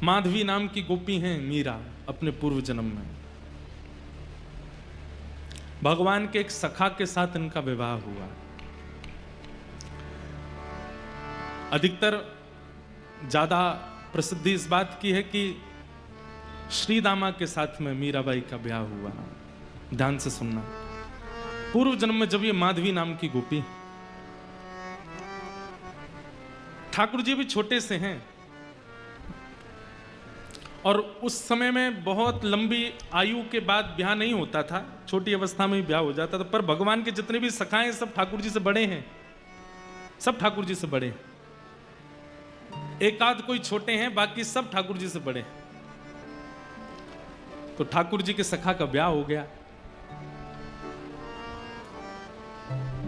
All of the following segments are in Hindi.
माधवी नाम की गोपी हैं मीरा। अपने पूर्व जन्म में भगवान के एक सखा के साथ इनका विवाह हुआ। अधिकतर ज्यादा प्रसिद्धि इस बात की है कि श्री दामा के साथ में मीराबाई का ब्याह हुआ। ध्यान से सुनना, पूर्व जन्म में जब ये माधवी नाम की गोपी, ठाकुर जी भी छोटे से हैं और उस समय में बहुत लंबी आयु के बाद ब्याह नहीं होता था, छोटी अवस्था में ही ब्याह हो जाता था। पर भगवान के जितने भी सखाए सब ठाकुर जी से बड़े हैं, सब ठाकुर जी से बड़े हैं। एक आध कोई छोटे हैं, बाकी सब ठाकुर जी से बड़े हैं। तो ठाकुर जी के सखा का ब्याह हो गया।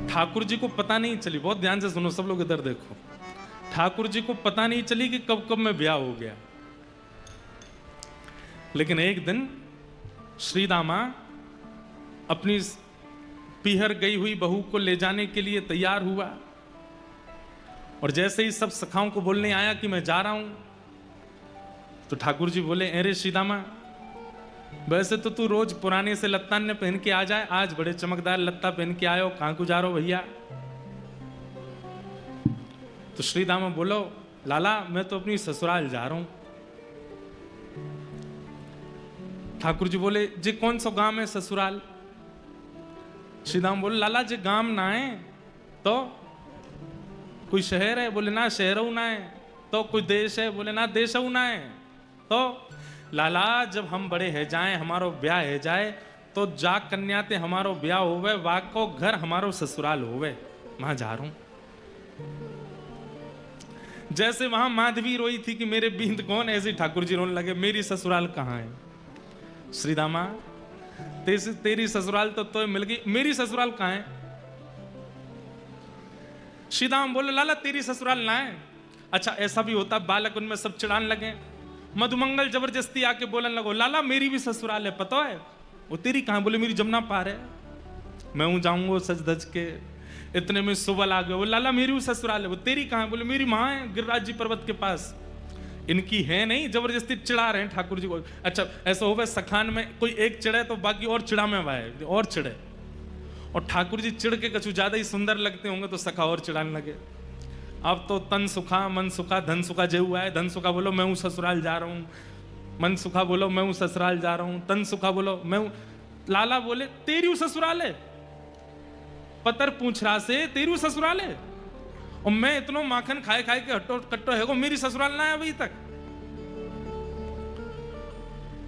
ठाकुर जी को पता नहीं चली, बहुत ध्यान से सुनो सब लोग, इधर देखो, ठाकुर जी को पता नहीं चली कि कब कब में ब्याह हो गया। लेकिन एक दिन श्री दामा अपनी पीहर गई हुई बहू को ले जाने के लिए तैयार हुआ और जैसे ही सब सखाओं को बोलने आया कि मैं जा रहा हूं, तो ठाकुर जी बोले, अरे श्री दामा, वैसे तो तू रोज पुराने से लत्ता ने पहन के आ जाए, आज बड़े चमकदार लत्ता पहन के आयो, कहां को जा रहे हो भैया? तो श्री दामा बोलो, लाला मैं तो अपनी ससुराल जा रहा हूं। ठाकुर जी बोले, जी कौन सा गांव है ससुराल? श्री दामा बोले, लाला जी गांव ना है तो कोई शहर है? बोले ना शहर ना है। तो कोई देश है? बोले ना देश ना है। तो लाला जब हम बड़े है जाए, हमारो ब्याह है जाए, तो जा कन्याते हमारो ब्याह होवे, वाको घर हमारो ससुराल होवे, वहां जा रहा हूं। जैसे वहां माधवी रोई थी कि मेरे बींद कौन, ऐसे ठाकुर जी रोने लगे, मेरी ससुराल कहां है? श्री दामा तेरी ससुराल तो मिल गई, मेरी ससुराल कहां है? श्री दामा बोले, लाला तेरी ससुराल ना है। अच्छा ऐसा भी होता, बालक उनमें सब चिढ़ाने लगे। मधुमंगल जबरदस्ती आके बोलने लगो, लाला मेरी भी ससुराल है, पता है? वो तेरी कहां? बोले मेरी जमुना पार है, मैं हूं जाऊंगा सज धज के। इतने में सुबल आ गए, वो लाला मेरी भी ससुराल है। वो तेरी कहां? बोले मेरी मां है गिरिराज जी पर्वत के पास। इनकी है नहीं, जबरदस्ती चिढ़ा रहे हैं ठाकुर जी को। अच्छा ऐसा होगा सखान में कोई एक चिढ़े तो बाकी और चिढ़ा में वाए और चिढ़े, और ठाकुर जी चिढ़ के कछु ज्यादा ही सुंदर लगते होंगे तो सखा और चिढ़ाने लगे। अब तो तन सुखा मन सुखा धन सुखा जे हुआ है। धन सुखा बोलो मैं हूं ससुराल जा रहा हूं, मन सुखा बोलो मैं हूं ससुराल जा रहा हूं, तन सुखा बोलो मैं हूं। लाला बोले तेरी ससुराल है, पतर पूछ रहा से तेरी ससुराल है, और मैं इतना माखन खाए खाए के हट्टो कट्टो है, मेरी ससुराल ना है अभी तक।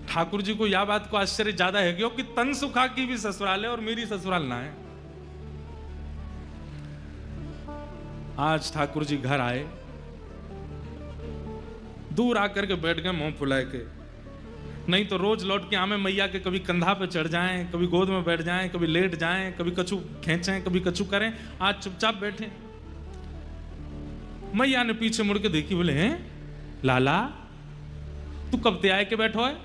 ठाकुर जी को यह बात को आश्चर्य ज्यादा है कि तन सुखा की भी ससुराल है और मेरी ससुराल ना है। आज ठाकुर जी घर आए, दूर आकर के बैठ गए मुंह फुलाए के। नहीं तो रोज लौट के आमे मैया के कभी कंधा पे चढ़ जाएं, कभी गोद में बैठ जाएं, कभी लेट जाएं, कभी कछु खींचें, कभी कछु करें। आज चुपचाप बैठे। मैया ने पीछे मुड़ के देखी, बोले हैं लाला तू कब ते आए के बैठो है?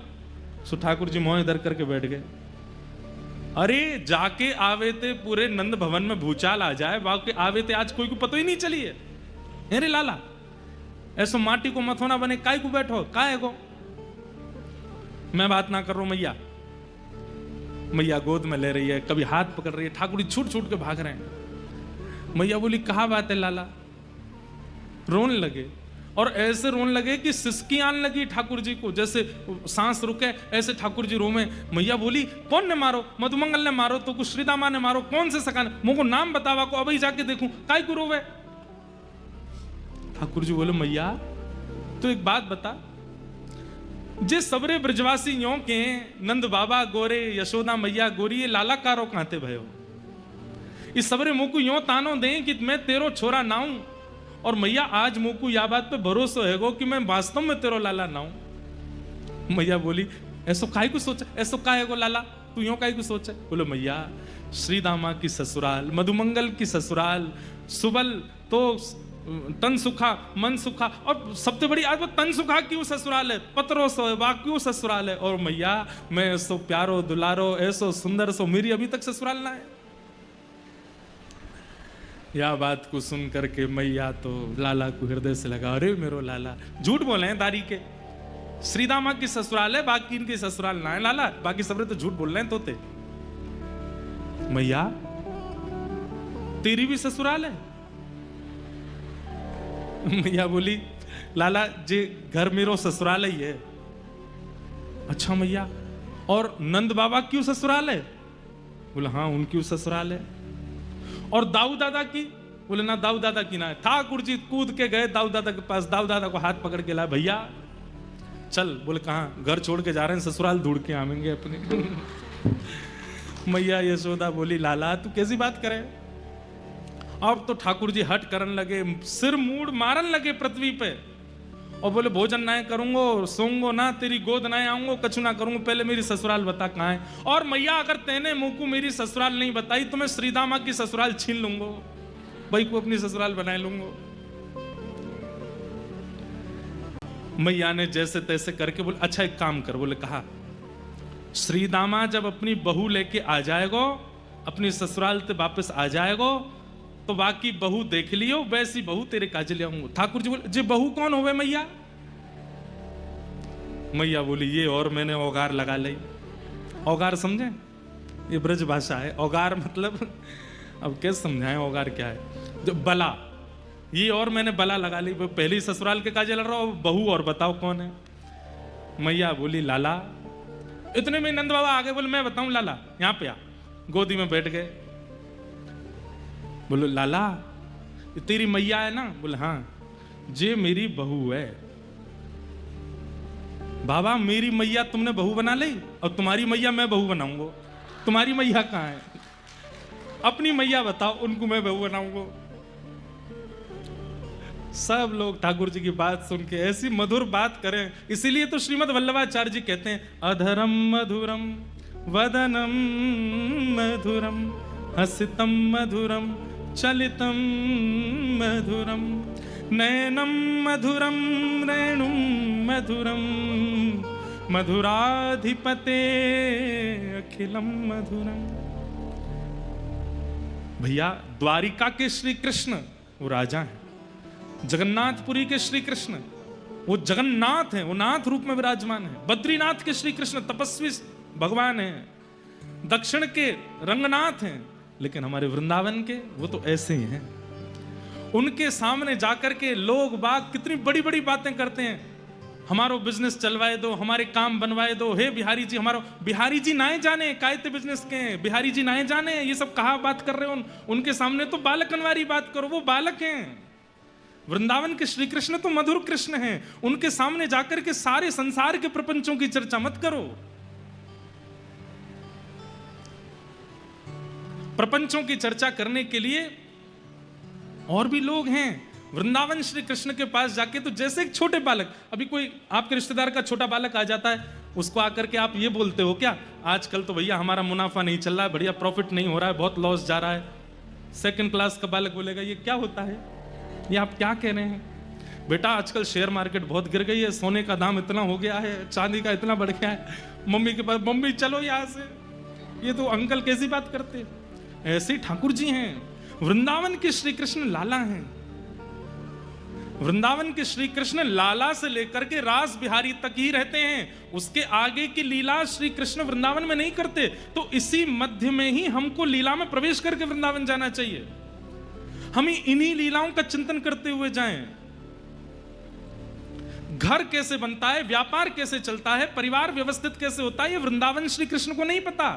सो ठाकुर जी मोह इधर करके बैठ गए। अरे जाके आवे थे पूरे नंद भवन में भूचाल आ जाए, बाकी आवे थे आज कोई को पता ही नहीं चली है। अरे लाला ऐसो माटी को मथोना बने, काय को बैठो, काय को? मैं बात ना कर रहा हूं मैया। मैया गोद में ले रही है, कभी हाथ पकड़ रही है, ठाकुर जी छूट छूट के भाग रहे हैं। मैया बोली कहा बात है लाला? रोने लगे, और ऐसे रोने लगे कि सिसकी आने लगी ठाकुर जी को, जैसे सांस रुके ऐसे ठाकुर जी रोमे। मैया बोली कौन ने मारो? मधुमंगल ने मारो तो कुछ श्री दामा ने मारो, कौन से सकान? मुझको नाम बतावा को अभी जाके देखूं, काय को रोवे? ठाकुर जी बोले मैया तो एक बात बता, जे सबरे ब्रजवासी यों के नंद बाबा गोरे, यशोदा मैया गोरी, ये लाला कारो कहते भयो? इस सबरे मुंह को यों तानो दें कि मैं तेरो छोरा ना हूं, और मैया आज मुंह को या बात पे भरोसा है गो कि मैं वास्तव में तेरो लाला ना हूं। मैया बोली ऐसो काय को सोचा, ऐसो का है गो लाला, तू यों काय को सोचा? बोलो मैया श्री दामा की ससुराल, मधुमंगल की ससुराल, सुबल तो तन सुखा मन सुखा, और सबसे बड़ी आज वो तन सुखा क्यों ससुराल है, पत्रो सो वाक्यों ससुराल है। और मैया मैं ऐसो प्यारो दुलारो ऐसो सुंदर सो मेरी अभी तक ससुराल ना है। यह बात को सुन करके मैया तो लाला को हृदय से लगा, अरे मेरो लाला, झूठ बोले हैं दारी के, श्रीदामा की ससुराल है, बाकी इनकी ससुराल ना है लाला, बाकी सबरे तो झूठ बोल रहे हैं तोते। मैया तेरी भी ससुराल है? मैया बोली लाला जे घर मेरो ससुराल ही है। अच्छा मैया, और नंद बाबा क्यों ससुराल है? बोले हाँ उनकी ससुराल है। और दाऊ दादा की? बोले ना दाऊ दादा की ना है। ठाकुर जी कूद के गए दाऊ दादा के पास, दाऊ दादा को हाथ पकड़ के ला, भैया चल। बोले कहाँ? घर छोड़ के जा रहे हैं, ससुराल ढूंढ के आवेंगे अपने। मैया यशोदा बोली लाला तू कैसी बात करे? अब तो ठाकुर जी हट करने लगे, सिर मूड मारन लगे पृथ्वी पे, और बोले भोजन ना करूंगो, सोऊंगो ना, तेरी गोद ना आऊंगो, कछु ना करूंगो, पहले मेरी ससुराल बता कहाँ है। और मैया अगर तेने मुंह को मेरी ससुराल नहीं बताई तो मैं श्रीदामा की ससुराल छीन लूंगो, भाई को अपनी ससुराल बना लूंगो। मैया ने जैसे तैसे करके बोले अच्छा एक काम कर। बोले कहा श्रीदामा जब अपनी बहू लेके आ जाएगो, अपनी ससुराल से वापस आ जाएगो, तो बाकी बहू देख लियो, वैसी बहू तेरे काजे ले आऊंगा। ठाकुर जी बोले जे बहू कौन होवे मैया? मैया बोली ये और मैंने औगार लगा ली। औगार समझे? ये ब्रज भाषा है। औगार मतलब अब कैसे समझाएं औगार क्या है? जो बला, ये और मैंने बला लगा ली। पहली ससुराल के काजे लड़ रहा हो, बहू और बताओ कौन है? मैया बोली लाला। इतने में नंद बाबा आगे बोले मैं बताऊं लाला, यहां पे आ। गोदी में बैठ गए। बोलो लाला ये तेरी मैया है ना? बोले हाँ। जे मेरी बहू है। बाबा मेरी मैया तुमने बहू बना ली और तुम्हारी मैया मैं बहू बनाऊंगा। तुम्हारी मैया कहाँ है? अपनी मैया बताओ, उनको मैं बहू बनाऊंगा। सब लोग ठाकुर जी की बात सुन के ऐसी मधुर बात करें। इसीलिए तो श्रीमद् वल्लभाचार्य जी कहते हैं अधरम मधुरम वदनम मधुरम हसितम मधुरम चलितम मधुरम नयनम मधुरम रेणुम मधुरम मधुराधिपते अखिलम मधुरम। भैया द्वारिका के श्री कृष्ण वो राजा हैं, जगन्नाथपुरी के श्री कृष्ण वो जगन्नाथ हैं, वो नाथ रूप में विराजमान है। बद्रीनाथ के श्री कृष्ण तपस्वी भगवान हैं, दक्षिण के रंगनाथ हैं, लेकिन हमारे वृंदावन के वो तो ऐसे ही हैं। उनके सामने जाकर के लोग बाग कितनी बड़ी बड़ी बातें करते हैं, हमारो बिजनेस चलवाए दो, हमारे काम बनवाए दो, हे बिहारी जी हमारो। बिहारी जी नाए जाने कायते बिजनेस के, बिहारी जी नाए जाने ये सब कहा बात कर रहे हो। उनके सामने तो बालकनवारी बात करो, वो बालक हैं। वृंदावन के श्री कृष्ण तो मधुर कृष्ण हैं, उनके सामने जाकर के सारे संसार के प्रपंचों की चर्चा मत करो। प्रपंचों की चर्चा करने के लिए और भी लोग हैं। वृंदावन श्री कृष्ण के पास जाके तो जैसे एक छोटे बालक, अभी कोई आपके रिश्तेदार का छोटा बालक आ जाता है, उसको आकर के आप ये बोलते हो क्या आजकल तो भैया हमारा मुनाफा नहीं चल रहा है, बढ़िया प्रॉफिट नहीं हो रहा है, बहुत लॉस जा रहा है। सेकंड क्लास का बालक बोलेगा ये क्या होता है, ये आप क्या कह रहे हैं? बेटा आजकल शेयर मार्केट बहुत गिर गई है, सोने का दाम इतना हो गया है, चांदी का इतना बढ़ गया है। मम्मी के पास, मम्मी चलो यहाँ से, ये तो अंकल कैसी बात करते हैं। ऐसे ठाकुर जी हैं, वृंदावन के श्री कृष्ण लाला हैं। वृंदावन के श्री कृष्ण लाला से लेकर के रास बिहारी तक ही रहते हैं, उसके आगे की लीला श्री कृष्ण वृंदावन में नहीं करते। तो इसी मध्य में ही हमको लीला में प्रवेश करके वृंदावन जाना चाहिए। हम इन्हीं लीलाओं का चिंतन करते हुए जाएं। घर कैसे बनता है, व्यापार कैसे चलता है, परिवार व्यवस्थित कैसे होता है, ये वृंदावन श्री कृष्ण को नहीं पता।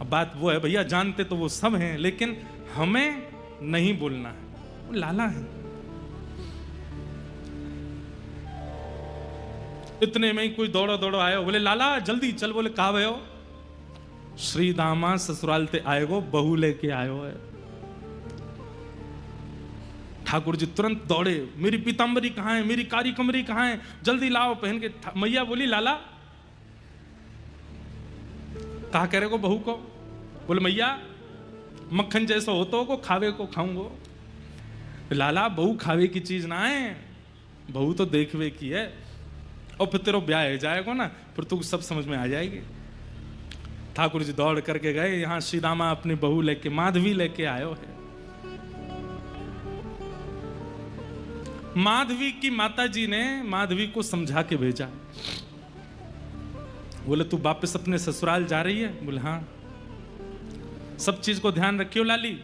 अब बात वो है भैया, जानते तो वो सब हैं, लेकिन हमें नहीं बोलना है, वो लाला है। इतने में ही कोई दौड़ो दौड़ो आयो, बोले लाला जल्दी चल। बोले कहा भयो? श्री दामा ससुराल ते आएगो, बहू लेके आयो है। ठाकुर जी तुरंत दौड़े, मेरी पीतांबरी कहाँ है, मेरी कारी कमरी कहाँ है, जल्दी लाओ पहन के। मैया बोली लाला कहा कह रहे को बहू को? बोले मैया मक्खन जैसा होतो को खावे को खाऊंगो। लाला बहू खावे की चीज ना है, बहू तो देखवे की है, और फिर तेरा ब्याह हो जाएगा ना, फिर तू सब समझ में आ जाएगी। ठाकुर जी दौड़ करके गए, यहाँ श्री दामा अपनी बहू लेके, माधवी लेके आयो है। माधवी की माताजी ने माधवी को समझा के भेजा। बोले तू वापस अपने ससुराल जा रही है? बोले हाँ। सब चीज को ध्यान रखियो लाली,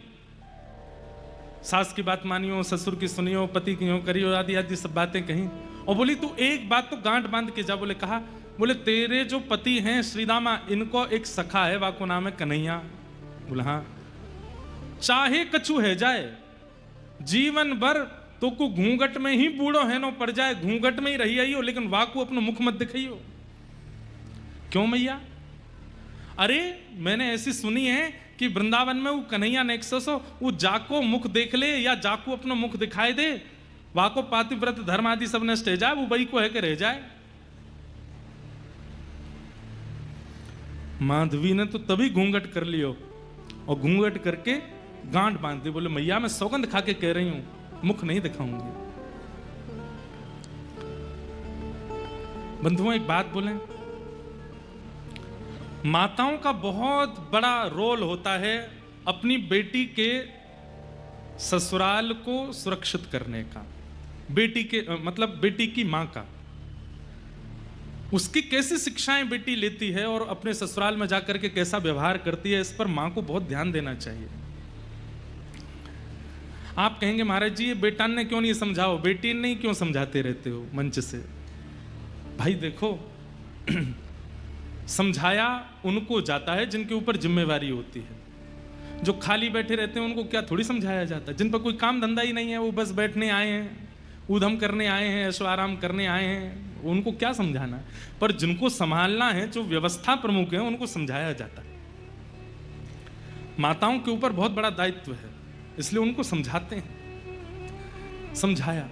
सास की बात मानियो, ससुर की सुनियो, पति की यूं करियो, आदि आदि सब बातें कहीं। और बोली तू एक बात तो गांठ बांध के जा। बोले कहा? बोले तेरे जो पति हैं श्रीदामा, इनको एक सखा है, वाको नाम है कन्हैया। बोले हाँ। चाहे कछु है जाए, जीवन भर तो को घूंघट में ही बूढ़ो है नो पड़ जाए, घूंघट में ही रही आई हो, लेकिन वाकू अपनो मुख मत दिखाइयो। क्यों मैया? अरे मैंने ऐसी सुनी है कि वृंदावन में वो कन्हैया नेक्सस हो, वो जाको मुख देख ले या जाको अपना मुख दिखाई दे, वाको पातिव्रत धर्म आदि सब नष्ट हो जाए, वो वही को है कि रह जाए। माधवी ने तो तभी घूंघट कर लियो और घूंघट करके गांठ बांध दी। बोले मैया मैं सौगंध खा के कह रही हूं, मुख नहीं दिखाऊंगी। बंधुओं एक बात बोलें, माताओं का बहुत बड़ा रोल होता है अपनी बेटी के ससुराल को सुरक्षित करने का। बेटी के मतलब बेटी की मां का, उसकी कैसी शिक्षाएं बेटी लेती है और अपने ससुराल में जाकर के कैसा व्यवहार करती है, इस पर मां को बहुत ध्यान देना चाहिए। आप कहेंगे महाराज जी ये बेटा ने क्यों नहीं समझाओ, बेटी ने क्यों समझाते रहते हो मंच से? भाई देखो समझाया उनको जाता है जिनके ऊपर जिम्मेवारी होती है। जो खाली बैठे रहते हैं उनको क्या थोड़ी समझाया जाता है? जिन पर कोई काम धंधा ही नहीं है, वो बस बैठने आए हैं, ऊधम करने आए हैं, ऐशो आराम करने आए हैं, उनको क्या समझाना है? पर जिनको संभालना है, जो व्यवस्था प्रमुख है, उनको समझाया जाता है। माताओं के ऊपर बहुत बड़ा दायित्व है, इसलिए उनको समझाते हैं। समझाया,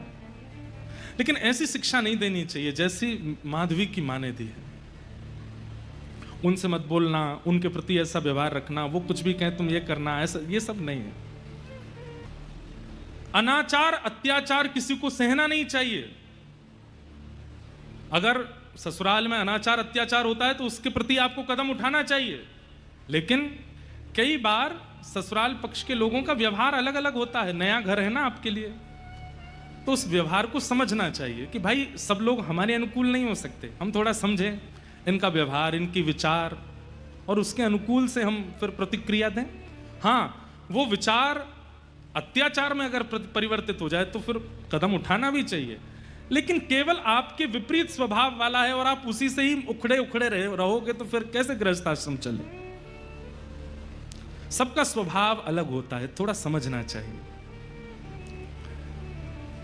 लेकिन ऐसी शिक्षा नहीं देनी चाहिए जैसी माधवी की मां ने दी है। उनसे मत बोलना, उनके प्रति ऐसा व्यवहार रखना, वो कुछ भी कहें तुम ये करना, ऐसा ये सब नहीं है। अनाचार अत्याचार किसी को सहना नहीं चाहिए। अगर ससुराल में अनाचार अत्याचार होता है तो उसके प्रति आपको कदम उठाना चाहिए, लेकिन कई बार ससुराल पक्ष के लोगों का व्यवहार अलग अलग होता है। नया घर है ना आपके लिए, तो उस व्यवहार को समझना चाहिए कि भाई सब लोग हमारे अनुकूल नहीं हो सकते, हम थोड़ा समझें इनका व्यवहार, इनकी विचार, और उसके अनुकूल से हम फिर प्रतिक्रिया दें। हाँ, वो विचार अत्याचार में अगर परिवर्तित हो जाए तो फिर कदम उठाना भी चाहिए, लेकिन केवल आपके विपरीत स्वभाव वाला है और आप उसी से ही उखड़े उखड़े रहोगे तो फिर कैसे गृहस्थ आश्रम चले? सबका स्वभाव अलग होता है, थोड़ा समझना चाहिए।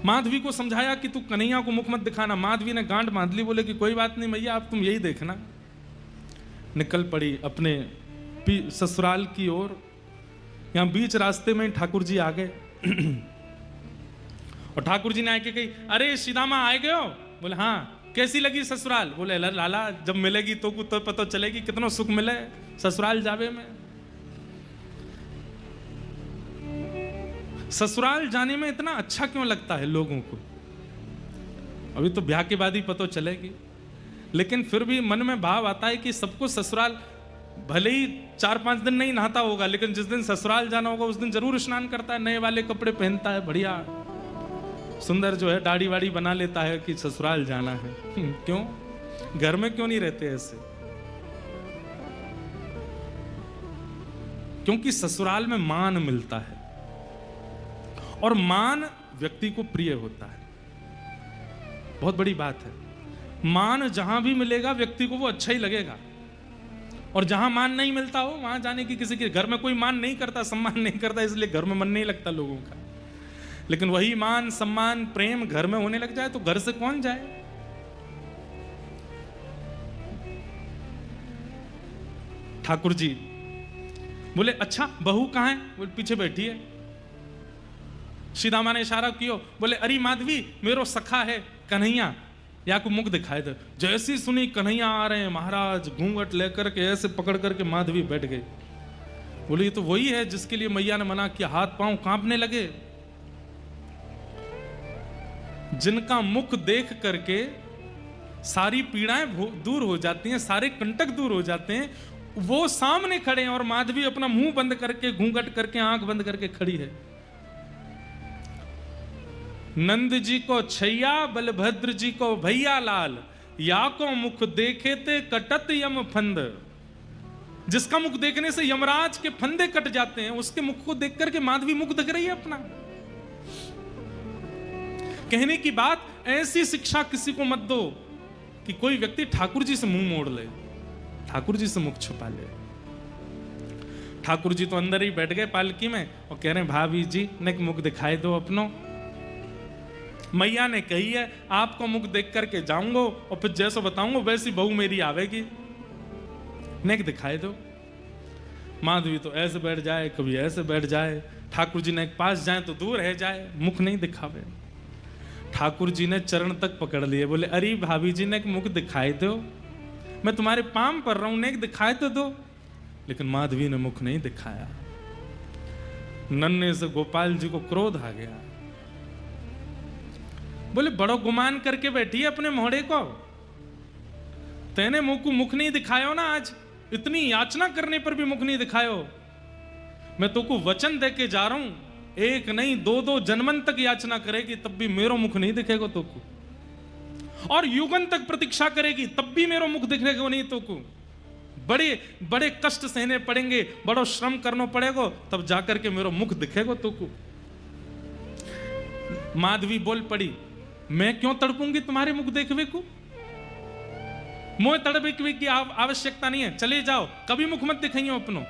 माधवी को समझाया कि तू कन्हैया को मुख मत दिखाना। माधवी ने गांठ बांध ली, बोले कि कोई बात नहीं मैया, आप तुम यही देखना। निकल पड़ी अपने ससुराल की ओर। यहां बीच रास्ते में ठाकुर जी आ गए और ठाकुर जी ने आके कही, अरे सीदामा आए गए हो? बोले हाँ। कैसी लगी ससुराल? बोले लाला जब मिलेगी तो पता चलेगी कितना सुख मिले ससुराल जावे में। ससुराल जाने में इतना अच्छा क्यों लगता है लोगों को? अभी तो ब्याह के बाद ही पता चलेगी, लेकिन फिर भी मन में भाव आता है कि सबको ससुराल, भले ही 4-5 दिन नहीं नहाता होगा, लेकिन जिस दिन ससुराल जाना होगा उस दिन जरूर स्नान करता है, नए वाले कपड़े पहनता है, बढ़िया सुंदर जो है दाढ़ी वाड़ी बना लेता है कि ससुराल जाना है। क्यों? घर में क्यों नहीं रहते ऐसे? क्योंकि ससुराल में मान मिलता है और मान व्यक्ति को प्रिय होता है। बहुत बड़ी बात है। मान जहां भी मिलेगा व्यक्ति को वो अच्छा ही लगेगा, और जहां मान नहीं मिलता हो वहां जाने की किसी के घर में कोई मान नहीं करता, सम्मान नहीं करता, इसलिए घर में मन नहीं लगता लोगों का। लेकिन वही मान सम्मान प्रेम घर में होने लग जाए तो घर से कौन जाए? ठाकुर जी बोले अच्छा बहू कहां है? बोले पीछे बैठी है। सीदामा ने इशारा किया, बोले अरे माधवी मेरो सखा है कन्हैया, या को मुख दिखाए दे। जैसी सुनी कन्हैया आ रहे हैं महाराज, घूंघट लेकर के ऐसे पकड़ करके माधवी बैठ गई। बोले ये तो वही है जिसके लिए मैया ने मना किया। हाथ पांव कांपने लगे। जिनका मुख देख करके सारी पीड़ाएं दूर हो जाती हैं, सारे कंटक दूर हो जाते हैं, वो सामने खड़े हैं और माधवी अपना मुंह बंद करके, घूंघट करके, आंख बंद करके खड़ी है। नंद जी को छैया बलभद्र जी को भैया लाल, या को मुख देखे ते कटत यम फंद। जिसका मुख देखने से यमराज के फंदे कट जाते हैं, उसके मुख को देख करके माधवी मुख दिख रही है अपना। कहने की बात, ऐसी शिक्षा किसी को मत दो कि कोई व्यक्ति ठाकुर जी से मुंह मोड़ ले, ठाकुर जी से मुख छुपा ले। ठाकुर जी तो अंदर ही बैठ गए पालकी में और कह रहे हैं भाभी जी ने मुख दिखाई दो अपनो। मैया ने कही है आपको मुख देख करके जाऊंगा और फिर जैसा बताऊंगा वैसी बहू मेरी आवेगी, नेक दिखाई दो। माधवी तो ऐसे बैठ जाए, कभी ऐसे बैठ जाए, ठाकुर जी ने पास जाए तो दूर रह जाए, मुख नहीं दिखावे। ठाकुर जी ने चरण तक पकड़ लिए, बोले अरे भाभी जी ने मुख दिखाई दो, मैं तुम्हारे पाम पर रहा हूं, नेक दिखाई तो दो। लेकिन माधवी ने मुख नहीं दिखाया। नन्हे से गोपाल जी को क्रोध आ गया, बोले बड़ो गुमान करके बैठी है अपने मोहड़े को, तेने मुंह को मुख नहीं दिखायो ना, आज इतनी याचना करने पर भी मुख नहीं दिखायो। मैं तो को वचन दे के जा रहा हूं, एक नहीं दो दो जन्मन तक याचना करेगी तब भी मेरो मुख नहीं दिखेगा तो को, और युगन तक प्रतीक्षा करेगी तब भी मेरो मुख दिखेगा नहीं तो को। बड़े बड़े कष्ट सहने पड़ेंगे, बड़ो श्रम करना पड़ेगा तब जाकर के मेरो मुख दिखेगा तो को। माधवी बोल पड़ी, मैं क्यों तड़पूंगी तुम्हारे मुख देखवे को, मोह तड़पे की आवश्यकता नहीं है, चले जाओ, कभी मुख मत दिखाइए अपनो।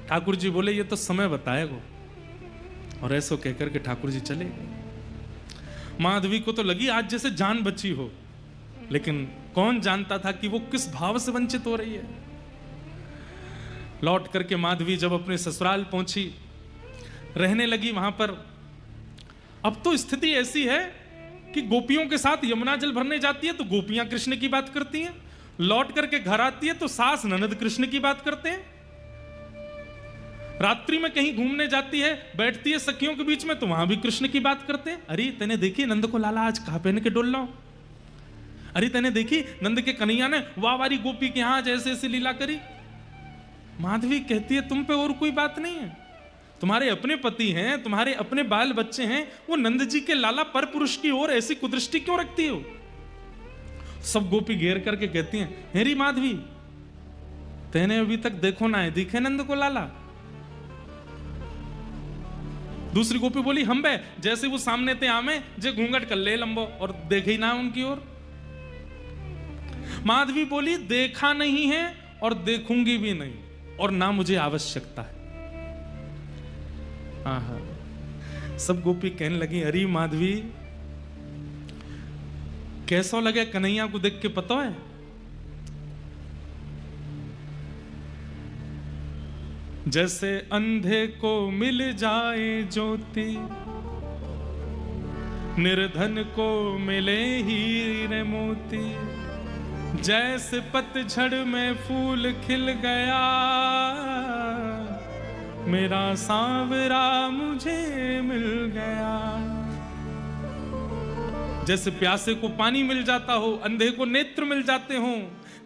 ठाकुर जी बोले ये तो समय बताएगा, और ऐसा कहकर के ठाकुर जी चले गए। माधवी को तो लगी आज जैसे जान बची हो, लेकिन कौन जानता था कि वो किस भाव से वंचित हो रही है। लौट करके माधवी जब अपने ससुराल पहुंची, रहने लगी वहां पर। अब तो स्थिति ऐसी है कि गोपियों के साथ यमुना जल भरने जाती है तो गोपियां कृष्ण की बात करती हैं, लौट करके घर आती है तो सास ननद कृष्ण की बात करते हैं, रात्रि में कहीं घूमने जाती है बैठती है सखियों के बीच में तो वहां भी कृष्ण की बात करते हैं। अरे तेने देखी नंद को लाला आज कहा पहन के डोल रहा, अरे तेने देखी नंद के कन्हैया ने वाह वारी गोपी के यहां जैसे ऐसे लीला करी। माधवी कहती है तुम पे और कोई बात नहीं है, तुम्हारे अपने पति हैं, तुम्हारे अपने बाल बच्चे हैं, वो नंद जी के लाला पर पुरुष की ओर ऐसी कुदृष्टि क्यों रखती हो। सब गोपी घेर करके कहती हैं हेरी माधवी तेने अभी तक देखो ना है, दिखे नंद को लाला। दूसरी गोपी बोली हम बे जैसे वो सामने थे आमे जे घूंघट कर ले लंबो और देखे ही ना उनकी ओर। माधवी बोली देखा नहीं है और देखूंगी भी नहीं, और ना मुझे आवश्यकता है। आहा, सब गोपी कहने लगी अरे माधवी कैसा लगे कन्हैया को देख के पता है, जैसे अंधे को मिल जाए ज्योति, निर्धन को मिले हीरे मोती, जैसे पतझड़ में फूल खिल गया, मेरा सांवरा मुझे मिल गया। जैसे प्यासे को पानी मिल जाता हो, अंधे को नेत्र मिल जाते हो,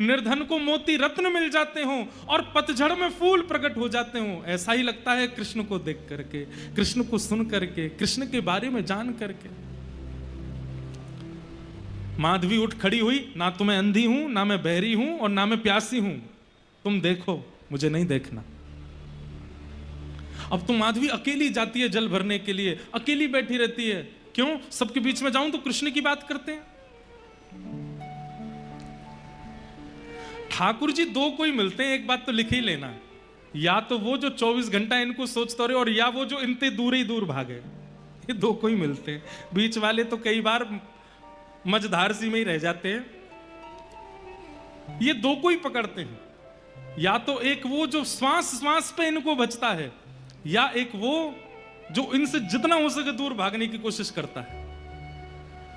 निर्धन को मोती रत्न मिल जाते हो, और पतझड़ में फूल प्रकट हो जाते हो, ऐसा ही लगता है कृष्ण को देख करके, कृष्ण को सुन करके, कृष्ण के बारे में जान करके। माधवी उठ खड़ी हुई, ना तो मैं अंधी हूं, ना मैं बहरी हूं, और ना मैं प्यासी हूं, तुम देखो मुझे नहीं देखना। अब तो माधवी अकेली जाती है जल भरने के लिए, अकेली बैठी रहती है, क्यों सबके बीच में जाऊं तो कृष्ण की बात करते हैं। ठाकुर जी दो कोई मिलते हैं, एक बात तो लिख ही लेना, या तो वो जो 24 घंटा इनको सोचते रहे, और या वो जो इनते दूर ही दूर भागे। ये दो कोई मिलते हैं, बीच वाले तो कई बार मझधार सी में ही रह जाते हैं। ये दो को ही पकड़ते हैं, या तो एक वो जो श्वास श्वास पे इनको बचता है, या एक वो जो इनसे जितना हो सके दूर भागने की कोशिश करता है,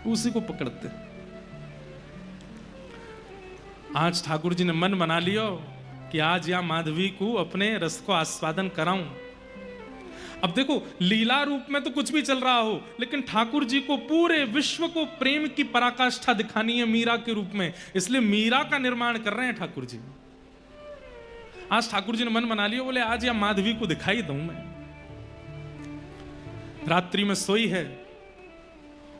उसी को पकड़ते हैं। आज ठाकुर जी ने मन बना लियो कि आज या माधवी को अपने रस को आस्वादन कराऊं। अब देखो लीला रूप में तो कुछ भी चल रहा हो, लेकिन ठाकुर जी को पूरे विश्व को प्रेम की पराकाष्ठा दिखानी है मीरा के रूप में, इसलिए मीरा का निर्माण कर रहे हैं ठाकुर जी। आज ठाकुर जी ने मन बना लिया, बोले आज या माधवी को दिखाई दूं मैं। रात्रि में सोई है,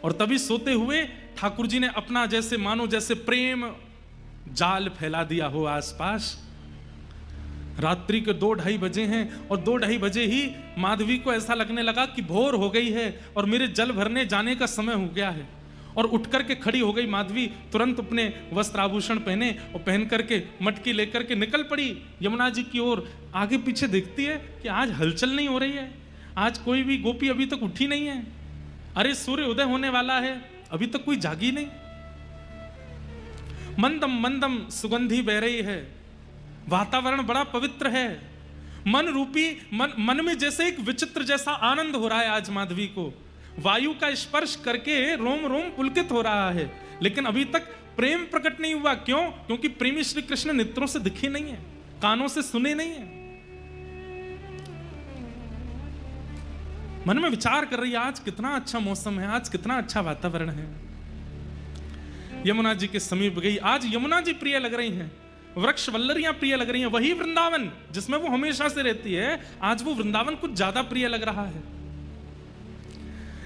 और तभी सोते हुए ठाकुर जी ने अपना जैसे मानो जैसे प्रेम जाल फैला दिया हो आसपास। रात्रि के 2-2:30 बजे हैं और 2-2:30 बजे ही माधवी को ऐसा लगने लगा कि भोर हो गई है और मेरे जल भरने जाने का समय हो गया है। और उठ करके खड़ी हो गई माधवी, तुरंत अपने वस्त्र आभूषण पहने और पहन करके मटकी लेकर के निकल पड़ी यमुना जी की ओर। आगे पीछे देखती है कि आज हलचल नहीं हो रही है, आज कोई भी गोपी अभी तक उठी नहीं है। अरे सूर्य उदय होने वाला है, अभी तक कोई जागी नहीं। मंदम मंदम सुगंधी बह रही है, वातावरण बड़ा पवित्र है। मन रूपी मन में जैसे एक विचित्र जैसा आनंद हो रहा है आज माधवी को। वायु का स्पर्श करके रोम रोम पुलकित हो रहा है, लेकिन अभी तक प्रेम प्रकट नहीं हुआ। क्यों? क्योंकि प्रेमी श्री कृष्ण नेत्रों से दिखे नहीं है, कानों से सुने नहीं है। मन में विचार कर रही है, आज कितना अच्छा मौसम है, आज कितना अच्छा वातावरण है। यमुना जी के समीप गई। आज यमुना जी प्रिय लग रही हैं, वृक्ष वल्लरियां प्रिय लग रही हैं। वही वृंदावन जिसमें वो हमेशा से रहती है, आज वो वृंदावन कुछ ज्यादा प्रिय लग रहा है।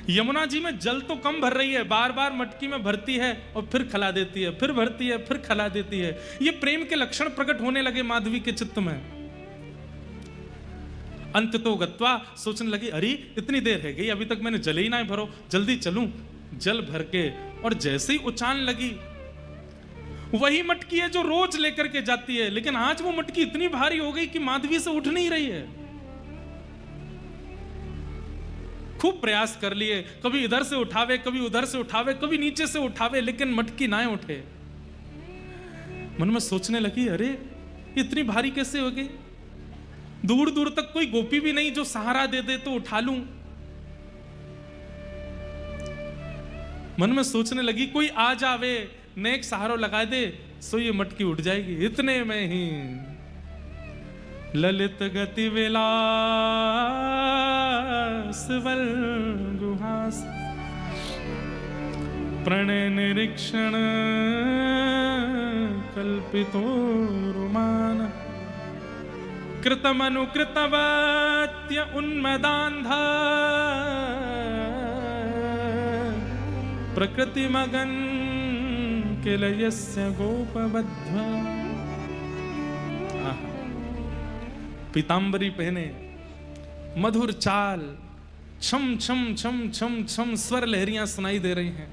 यमुना जी में जल तो कम भर रही है, बार बार मटकी में भरती है और फिर खला देती है, फिर भरती है, फिर खला देती है। ये प्रेम के लक्षण प्रकट होने लगे माधवी के चित्त में। अंत तो गत्वा सोचने लगी, अरे इतनी देर है गई, अभी तक मैंने जल ही ना भरो, जल्दी चलूं। जल भर के और जैसे ही उछान लगी, वही मटकी है जो रोज लेकर के जाती है, लेकिन आज वो मटकी इतनी भारी हो गई कि माधवी से उठ नहीं रही है। खूब प्रयास कर लिए, कभी इधर से उठावे, कभी उधर से उठावे, कभी नीचे से उठावे, लेकिन मटकी ना उठे। मन में सोचने लगी, अरे इतनी भारी कैसे हो गई? दूर दूर तक कोई गोपी भी नहीं जो सहारा दे दे तो उठा लूं। मन में सोचने लगी, कोई आ जावे, नेक सहारो लगा दे, सो ये मटकी उठ जाएगी। इतने में ही ललित गति विलास वल गुहास प्रणय निरीक्षण कल्पितो रुमान कृतमनुकृतवत्य उन्मदान्धा प्रकृति मगन किलयस्य गोपबद्ध। पीतांबरी पहने, मधुर चाल, छम छम छम छम छम स्वर लहरियां सुनाई दे रही हैं।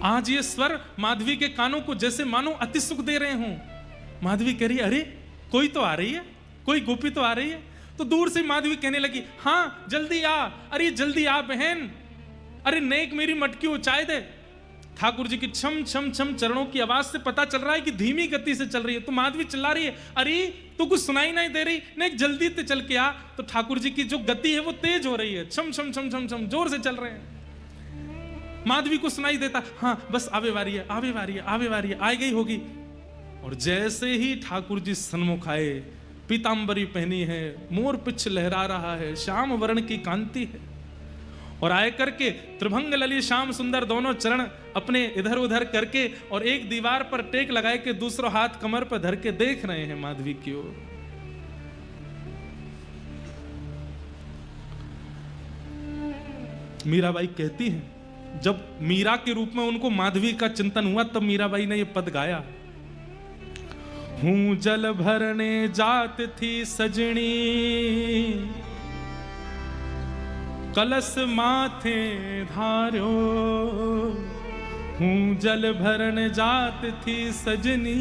आज ये स्वर माधवी के कानों को जैसे मानो अति सुख दे रहे हों। माधवी कह रही है, अरे कोई तो आ रही है, कोई गोपी तो आ रही है। तो दूर से माधवी कहने लगी, हाँ जल्दी आ, अरे जल्दी आ बहन, अरे नेक मेरी मटकी उचाए दे। ठाकुर जी की छम छम छम चरणों की आवाज से पता चल रहा है कि धीमी गति से चल रही है। तो माधवी चिल्ला रही है, अरे तू कुछ सुनाई नहीं दे रही, नेक जल्दी से चल के आ। तो ठाकुर जी की जो गति है वो तेज हो रही है, छम छम छम छम छम जोर से चल रहे हैं। माधवी को सुनाई देता, हाँ बस आवे वारी है, आवे वारी है, आवे वारी है, आ गई होगी। और जैसे ही ठाकुर जी सन्मुख आए, पीतांबरी पहनी है, मोर पिछ लहरा रहा है, श्याम वर्ण की कांति है, और आए करके त्रिभंग ललित श्याम सुंदर दोनों चरण अपने इधर उधर करके और एक दीवार पर टेक लगाए के दूसरा हाथ कमर पर धर के देख रहे हैं माधवी की ओर। मीराबाई कहती हैं, जब मीरा के रूप में उनको माधवी का चिंतन हुआ, तब मीराबाई ने ये पद गाया, हूं जल भरने जात थी सजनी, कलश माथे धार्यो। हूं जल भरन जात थी सजनी,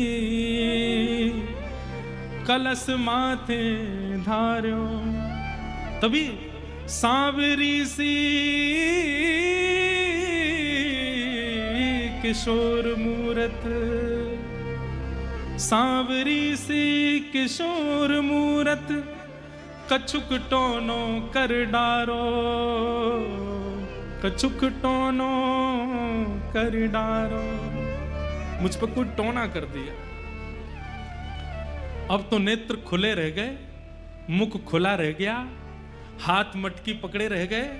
कलश माथे धार्यो। तभी सांवरी सी किशोर मूरत, सांवरी सी किशोर मूरत, कछुक टोनो कर डारो, कछुक टोनो कर डारो। मुझ पर कोई टोना कर दिया। अब तो नेत्र खुले रह गए, मुख खुला रह गया, हाथ मटकी पकड़े रह गए,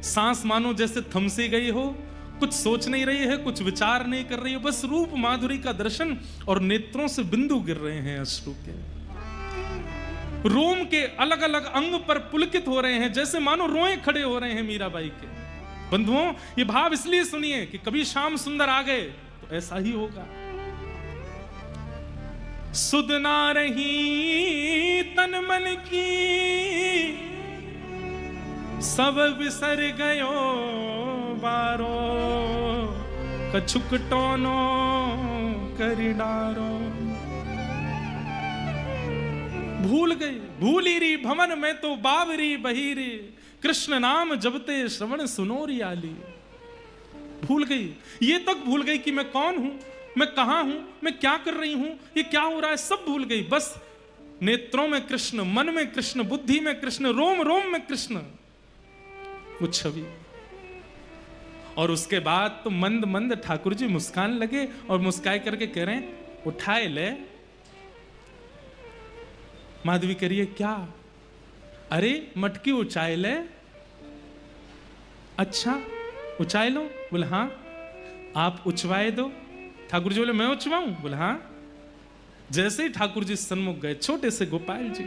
सांस मानो जैसे थमसी गई हो, कुछ सोच नहीं रही है, कुछ विचार नहीं कर रही है, बस रूप माधुरी का दर्शन, और नेत्रों से बिंदु गिर रहे हैं अश्रु के। रोम के अलग अलग अंग पर पुलकित हो रहे हैं, जैसे मानो रोए खड़े हो रहे हैं मीराबाई के। बंधुओं, ये भाव इसलिए सुनिए कि कभी श्याम सुंदर आ गए तो ऐसा ही होगा। सुध ना रही तन मन की, सब बिसर गयो बारो, कछुक टोनो करी डारो। भूल गई, भूली री भवन में तो बावरी बहीरी, कृष्ण नाम जबते श्रवण सुनोरी आली। भूल गई, ये तक भूल गई कि मैं कौन हूं, मैं कहां हूं, मैं क्या कर रही हूं, ये क्या हो रहा है, सब भूल गई। बस नेत्रों में कृष्ण, मन में कृष्ण, बुद्धि में कृष्ण, रोम रोम में कृष्ण, वो छवि। और उसके बाद तो मंद मंद ठाकुर जी मुस्कान लगे और मुस्काए करके कह रहे हैं उठाए ले। माधवी करिए क्या? अरे मटकी उचाए ले। अच्छा उचाए लो? बोले हाँ। आप उचवाए दो? ठाकुर जी बोले मैं उचवाऊं? बोले हाँ। जैसे ही ठाकुर जी सन्मुख गए, छोटे से गोपाल जी,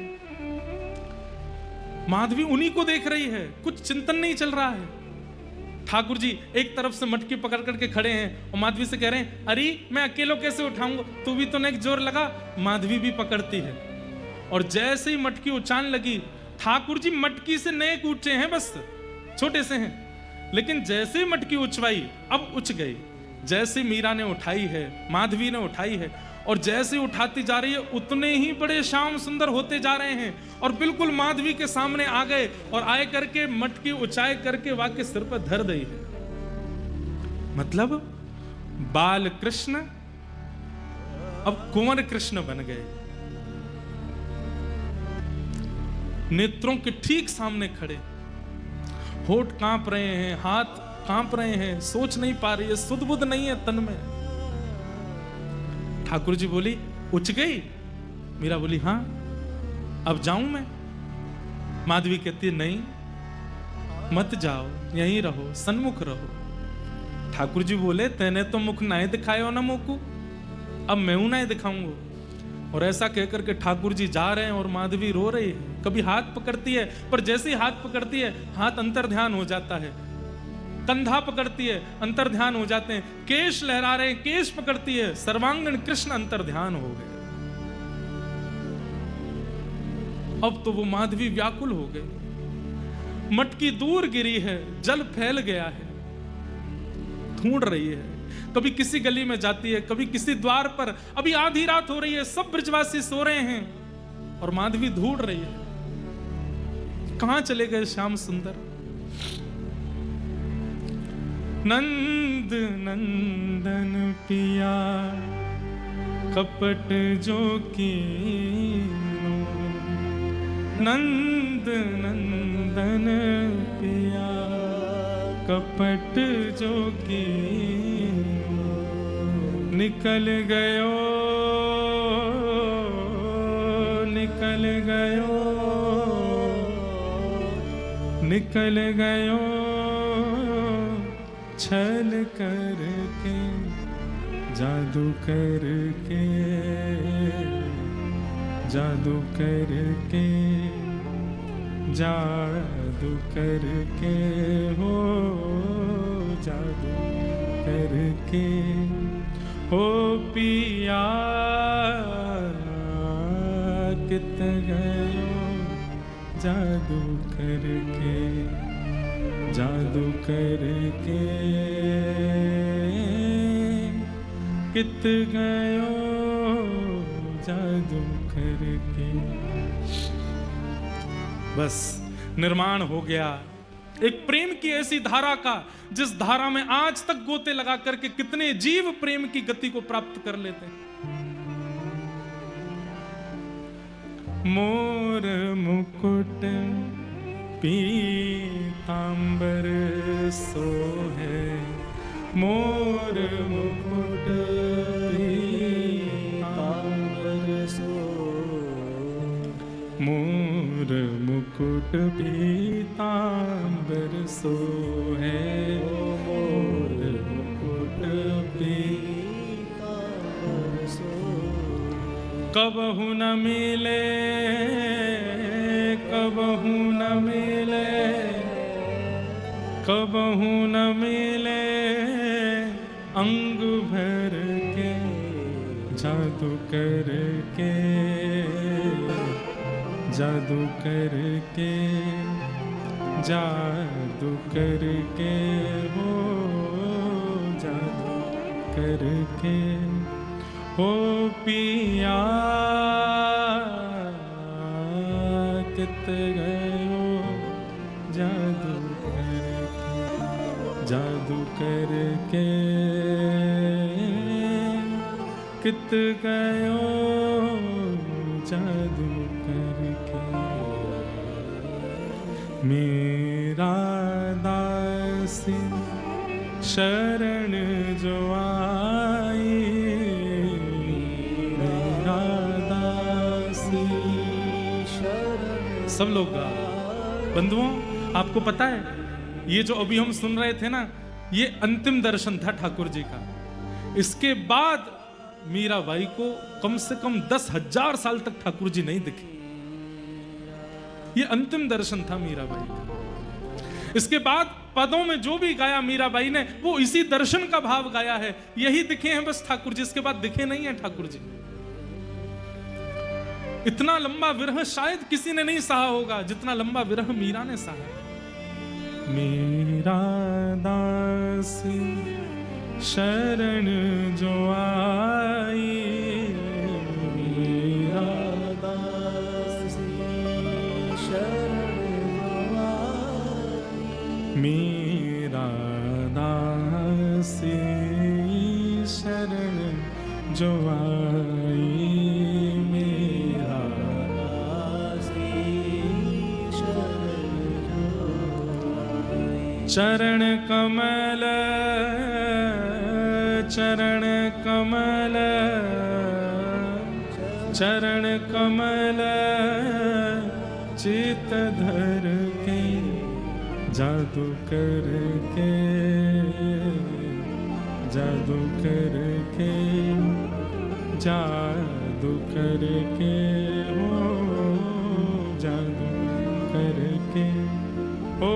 माधवी उन्हीं को देख रही है, कुछ चिंतन नहीं चल रहा है। ठाकुर जी एक तरफ से मटकी पकड़ करके खड़े हैं और माधवी से कह रहे हैं अरे मैं अकेलो कैसे उठाऊंगा, तू भी तो नेक जोर लगा। माधवी भी पकड़ती है और जैसे ही मटकी उचान लगी, ठाकुर जी मटकी से नेक ऊंचे हैं, बस छोटे से हैं, लेकिन जैसे ही मटकी उचवाई अब उच गई। जैसे मीरा ने उठाई है, माधवी ने उठाई है, और जैसे उठाती जा रही है उतने ही बड़े श्याम सुंदर होते जा रहे हैं और बिल्कुल माधवी के सामने आ गए और आए करके मटकी उचाए करके वाके सिर पर धर दी है। मतलब बाल कृष्ण अब कुंवर कृष्ण बन गए, नेत्रों के ठीक सामने खड़े, होठ कांप रहे हैं, हाथ कांप रहे हैं, सोच नहीं पा रही है, सुध बुध नहीं है तन में। ठाकुर जी बोली उच गई? मीरा बोली हाँ। अब जाऊं मैं? माधवी कहती है नहीं मत जाओ, यहीं रहो, सन्मुख रहो। ठाकुर जी बोले तेने तो मुख नहीं दिखायो ना मोकू, अब मैं हूं नहीं दिखाऊंगा। और ऐसा कहकर के ठाकुर जी जा रहे हैं और माधवी रो रही है। कभी हाथ पकड़ती है, पर जैसे ही हाथ पकड़ती है हाथ अंतर ध्यान हो जाता है, कंधा पकड़ती है अंतर ध्यान हो जाते हैं, केश लहरा रहे हैं केश पकड़ती है, सर्वांगण कृष्ण अंतर ध्यान हो गए। अब तो वो माधवी व्याकुल हो गई, मटकी दूर गिरी है, जल फैल गया है, ढूंढ रही है, कभी किसी गली में जाती है, कभी किसी द्वार पर। अभी आधी रात हो रही है, सब ब्रजवासी सो रहे हैं और माधवी ढूंढ रही है कहां चले गए श्याम सुंदर। नंद नंदन पिया कपट जो कीनो, नंद नंदन पिया कपट जो कीनो, निकल गयो निकल गयो निकल गयो, छल करके जादू करके जादू करके जादू करके हो जादू करके हो पिया कित गयो जादू करके जादू करके कित गयो जादू करके। बस निर्माण हो गया एक प्रेम की ऐसी धारा का, जिस धारा में आज तक गोते लगा करके कितने जीव प्रेम की गति को प्राप्त कर लेते हैं। मोर मुकुट पीतांबर सोहे, मोर मुकुट पीतांबर सोहे, मोर मुकुट पीतांबर सोहे, मोर मुकुट पीतांबर सोहे। कबहु न मिले कबहु न मिले कबहू न मिले अंग भर के, जादू करके, जादू करके, जादू करके, हो जादू करके, हो पिया कित गयो जादू करके, जादू करके कित गयो जादू करके। मेरा दासी शरण जो आई, मेरा दासी शरण। सब लोग गा। बंधुओं, आपको पता है ये जो अभी हम सुन रहे थे ना, ये अंतिम दर्शन था ठाकुर जी का। इसके बाद मीराबाई को कम से कम 10,000 साल तक ठाकुर जी नहीं दिखे। ये अंतिम दर्शन था मीराबाई का। इसके बाद पदों में जो भी गाया मीराबाई ने, वो इसी दर्शन का भाव गाया है। यही दिखे हैं बस ठाकुर जी, इसके बाद दिखे नहीं है ठाकुर जी। इतना लंबा विरह शायद किसी ने नहीं सहा होगा जितना लंबा विरह मीरा ने सहा। मेरा दासी शरण जो आई, मेरा दासी शरण जो आई, मेरा दासी शरण जो आई, मेरा दासी शरण जो आई। चरण कमल, चरण कमल, चरण कमल चित धर के, जादू करके, जादू करके, जादू करके, हो जादू करके, ओ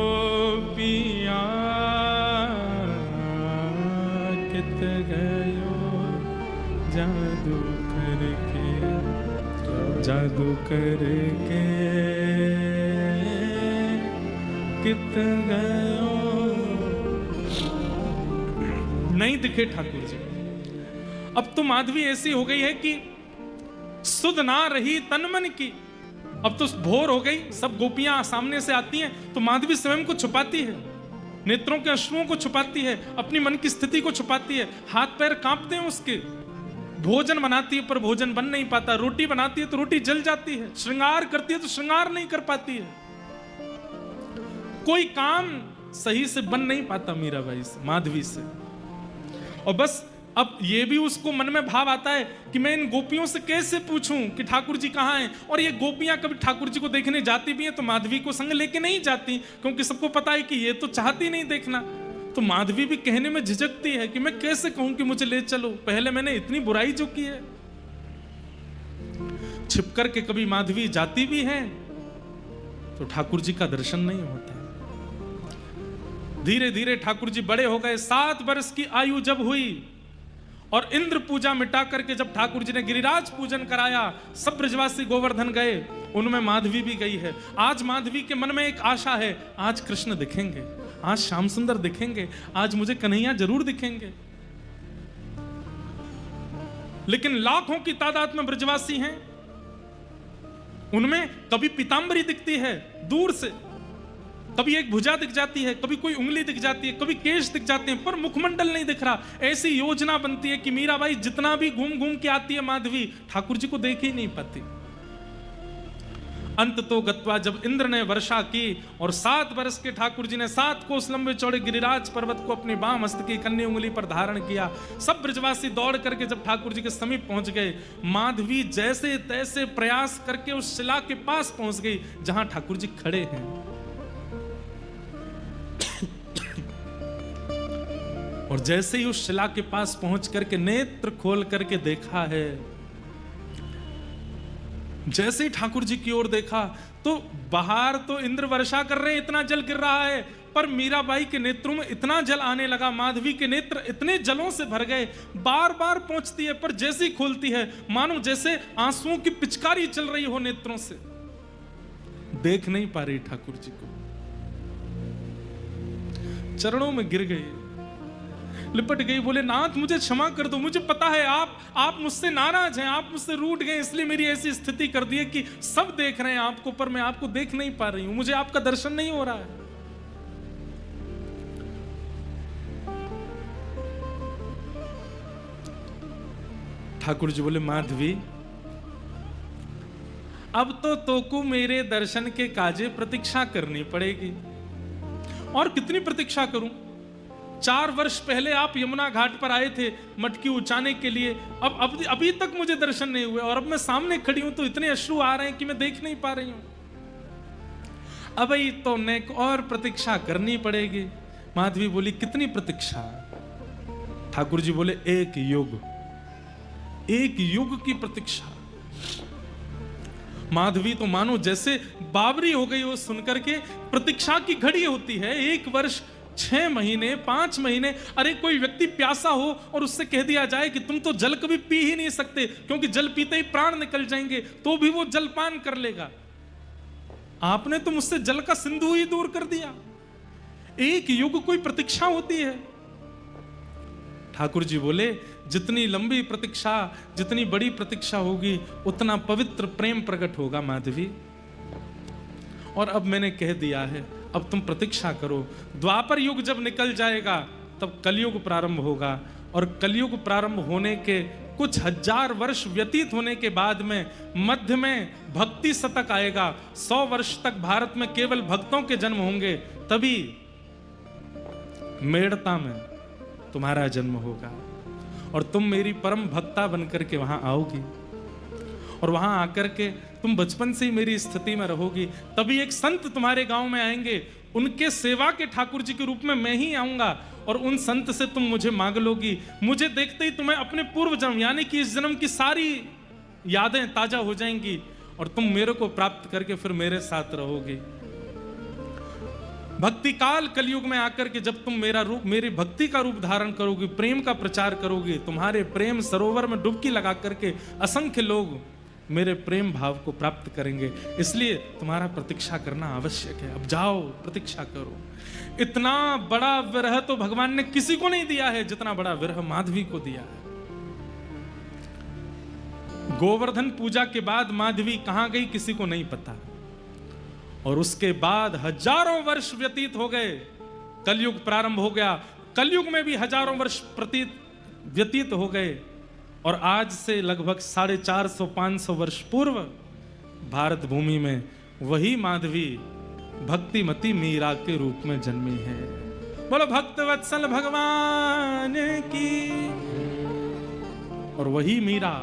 पिया कित गयो जादू करके, जादू करके कित गयो। नहीं दिखे ठाकुर जी। अब तो माधवी ऐसी हो गई है कि सुध ना रही तन मन की। अब तो भोर हो गई, सब गोपियां सामने से आती हैं तो माधवी स्वयं को छुपाती है, नेत्रों के अश्रुओं को छुपाती है, अपनी मन की स्थिति को छुपाती है। हाथ पैर कांपते हैं उसके। भोजन बनाती है पर भोजन बन नहीं पाता, रोटी बनाती है तो रोटी जल जाती है, श्रृंगार करती है तो श्रृंगार नहीं कर पाती है। कोई काम सही से बन नहीं पाता मीराबाई से, माधवी से। और बस अब ये भी उसको मन में भाव आता है कि मैं इन गोपियों से कैसे पूछूं कि ठाकुर जी कहाँ हैं। और ये गोपियां कभी ठाकुर जी को देखने जाती भी हैं तो माधवी को संग लेके नहीं जाती, क्योंकि सबको पता है कि ये तो चाहती नहीं देखना। तो माधवी भी कहने में झिझकती है कि मैं कैसे कहूं कि मुझे ले चलो, पहले मैंने इतनी बुराई जो की है। छिप कर के कभी माधवी जाती भी है तो ठाकुर जी का दर्शन नहीं होता। धीरे धीरे ठाकुर जी बड़े हो गए। 7 वर्ष की आयु जब हुई और इंद्र पूजा मिटा करके जब ठाकुर जी ने गिरिराज पूजन कराया, सब ब्रजवासी गोवर्धन गए, उनमें माधवी भी गई है। आज माधवी के मन में एक आशा है, आज कृष्ण दिखेंगे, आज श्याम सुंदर दिखेंगे, आज मुझे कन्हैया जरूर दिखेंगे। लेकिन लाखों की तादाद में ब्रजवासी हैं, उनमें कभी पीतांबरी दिखती है दूर से, कभी एक भुजा दिख जाती है, कभी कोई उंगली दिख जाती है, कभी केश दिख जाते हैं, पर मुखमंडल नहीं दिख रहा। ऐसी योजना बनती है कि मीराबाई जितना भी घूम घूम के आती है माधवी, ठाकुर जी को देख ही नहीं पाती। अंत तो गत्वा जब इंद्र ने वर्षा की और 7 वर्ष के ठाकुर जी ने 7 कोस लंबे चौड़े गिरिराज पर्वत को अपनी बाम हस्त की कन्नी उंगली पर धारण किया। सब ब्रजवासी दौड़ करके जब ठाकुर जी के समीप पहुंच गए, माधवी जैसे तैसे प्रयास करके उस शिला के पास पहुंच गई जहां ठाकुर जी खड़े हैं। और जैसे ही उस शिला के पास पहुंच करके नेत्र खोल करके देखा है, जैसे ही ठाकुर जी की ओर देखा तो बाहर तो इंद्र वर्षा कर रहे हैं, इतना जल गिर रहा है, पर मीराबाई के नेत्रों में इतना जल आने लगा, माधवी के नेत्र इतने जलों से भर गए, बार बार पहुंचती है पर जैसे ही खोलती है मानो जैसे आंसुओं की पिचकारी चल रही हो नेत्रों से। देख नहीं पा रही ठाकुर जी को, चरणों में गिर गई, लिपट गई, बोले नाथ मुझे क्षमा कर दो, मुझे पता है आप मुझसे नाराज हैं, आप मुझसे रूठ गए, इसलिए मेरी ऐसी स्थिति कर दी है कि सब देख रहे हैं आपको पर मैं आपको देख नहीं पा रही हूं, मुझे आपका दर्शन नहीं हो रहा है। ठाकुर जी बोले माधवी अब तो को मेरे दर्शन के काजे प्रतीक्षा करनी पड़ेगी। और कितनी प्रतीक्षा करूं? 4 वर्ष पहले आप यमुना घाट पर आए थे मटकी उचाने के लिए, अब अभी तक मुझे दर्शन नहीं हुए और अब मैं सामने खड़ी हूं तो इतने अश्रु आ रहे हैं कि मैं देख नहीं पा रही हूं। अब तो नेक और प्रतीक्षा करनी पड़ेगी। माधवी बोली कितनी प्रतीक्षा? ठाकुर जी बोले 1 युग, 1 युग की प्रतीक्षा। माधवी तो मानो जैसे बावरी हो गई वो सुनकर के। प्रतीक्षा की घड़ी होती है 1 वर्ष, 6 महीने, 5 महीने। अरे कोई व्यक्ति प्यासा हो और उससे कह दिया जाए कि तुम तो जल कभी पी ही नहीं सकते क्योंकि जल पीते ही प्राण निकल जाएंगे, तो भी वो जलपान कर लेगा। आपने तो मुझसे जल का सिंधु ही दूर कर दिया। 1 युग कोई प्रतीक्षा होती है? ठाकुर जी बोले जितनी लंबी प्रतीक्षा, जितनी बड़ी प्रतीक्षा होगी उतना पवित्र प्रेम प्रकट होगा माधवी। और अब मैंने कह दिया है, अब तुम प्रतीक्षा करो। द्वापर युग जब निकल जाएगा तब कलयुग प्रारंभ होगा, और कलयुग प्रारंभ होने के कुछ 1000 वर्ष व्यतीत होने के बाद में मध्य में भक्ति शतक आएगा। 100 वर्ष तक भारत में केवल भक्तों के जन्म होंगे, तभी मेड़ता में तुम्हारा जन्म होगा और तुम मेरी परम भक्ता बनकर के वहां आओगी और वहां आकर के तुम बचपन से ही मेरी स्थिति में रहोगी। तभी एक संत तुम्हारे गांव में आएंगे, उनके सेवा के ठाकुर जी के रूप में मैं ही आऊंगा और उन संत से तुम मुझे मांग लोगी। मुझे देखते ही तुम्हें अपने पूर्व जन्म यानी कि इस जन्म की सारी यादें ताजा हो जाएंगी और तुम मेरे को प्राप्त करके फिर मेरे साथ रहोगे। भक्ति काल कलयुग में आकर के जब तुम मेरा रूप, मेरी भक्ति का रूप धारण करोगी, प्रेम का प्रचार करोगी, तुम्हारे प्रेम सरोवर में डुबकी लगा करके असंख्य लोग मेरे प्रेम भाव को प्राप्त करेंगे। इसलिए तुम्हारा प्रतीक्षा करना आवश्यक है। अब जाओ प्रतीक्षा करो। इतना बड़ा विरह तो भगवान ने किसी को नहीं दिया है जितना बड़ा विरह माधवी को दिया है। गोवर्धन पूजा के बाद माधवी कहां गई किसी को नहीं पता, और उसके बाद हजारों वर्ष व्यतीत हो गए, कलयुग प्रारंभ हो गया। कलयुग में भी हजारों वर्ष व्यतीत हो गए और आज से लगभग 450-500 वर्ष पूर्व भारत भूमि में वही माधवी भक्तिमती मीरा के रूप में जन्मी है। बोलो भक्त वत्सल भगवान की। और वही मीरा,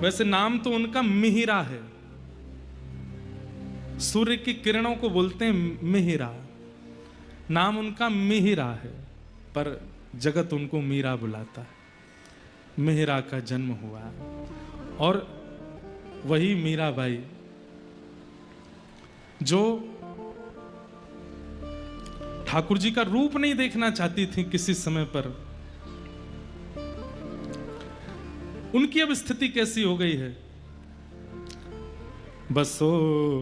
वैसे नाम तो उनका मिहिरा है, सूर्य की किरणों को बोलते हैं मिहिरा, नाम उनका मिहिरा है, पर जगत उनको मीरा बुलाता है। मिहिरा का जन्म हुआ और वही मीराबाई जो ठाकुर जी का रूप नहीं देखना चाहती थी किसी समय पर, उनकी अब स्थिति कैसी हो गई है। बसो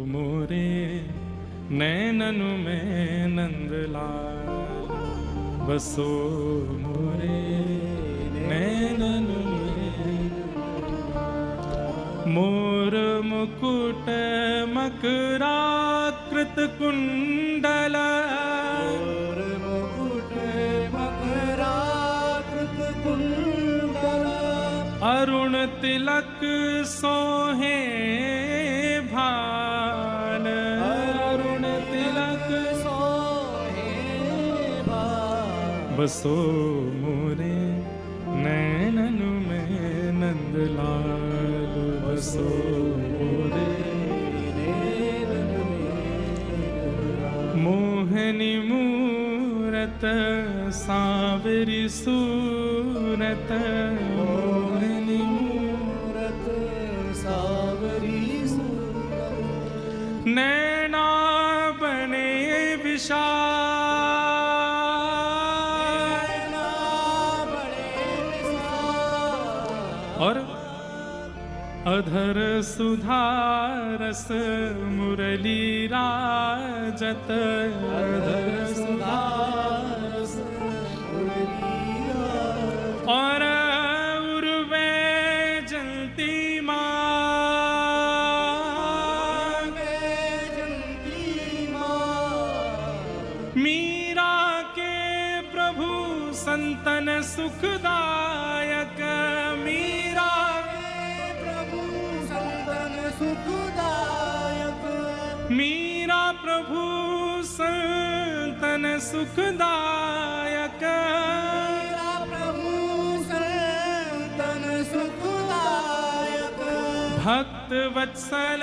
मोरे नैनन में नंदलाल, बसो मोरे नैनन में, मोर मुकुट मकराकृत कुंडल, मोर मुकुट मकराकृत कुंडल, अरुण तिलक सोहे भाल, अरुण तिलक सोहे भाल, बसो मोरे नैनन में नंदलाल, बसो मोरे नैनन में, मोहनी मूरत सावरी सूरत, मोहनी मूरत सावरी सूरत, नैना बने विशाल और अधर सुधारस मुरली राजत, अधर सुधारस मुरली राजत, और उर्वे जलती मीरा के प्रभु संतन सुखदायक, मीरा के प्रभु संतन सुखदायक, मीरा प्रभु संतन सुखदायक, मीरा प्रभु संतन सुखदायक, भक्त वत्सल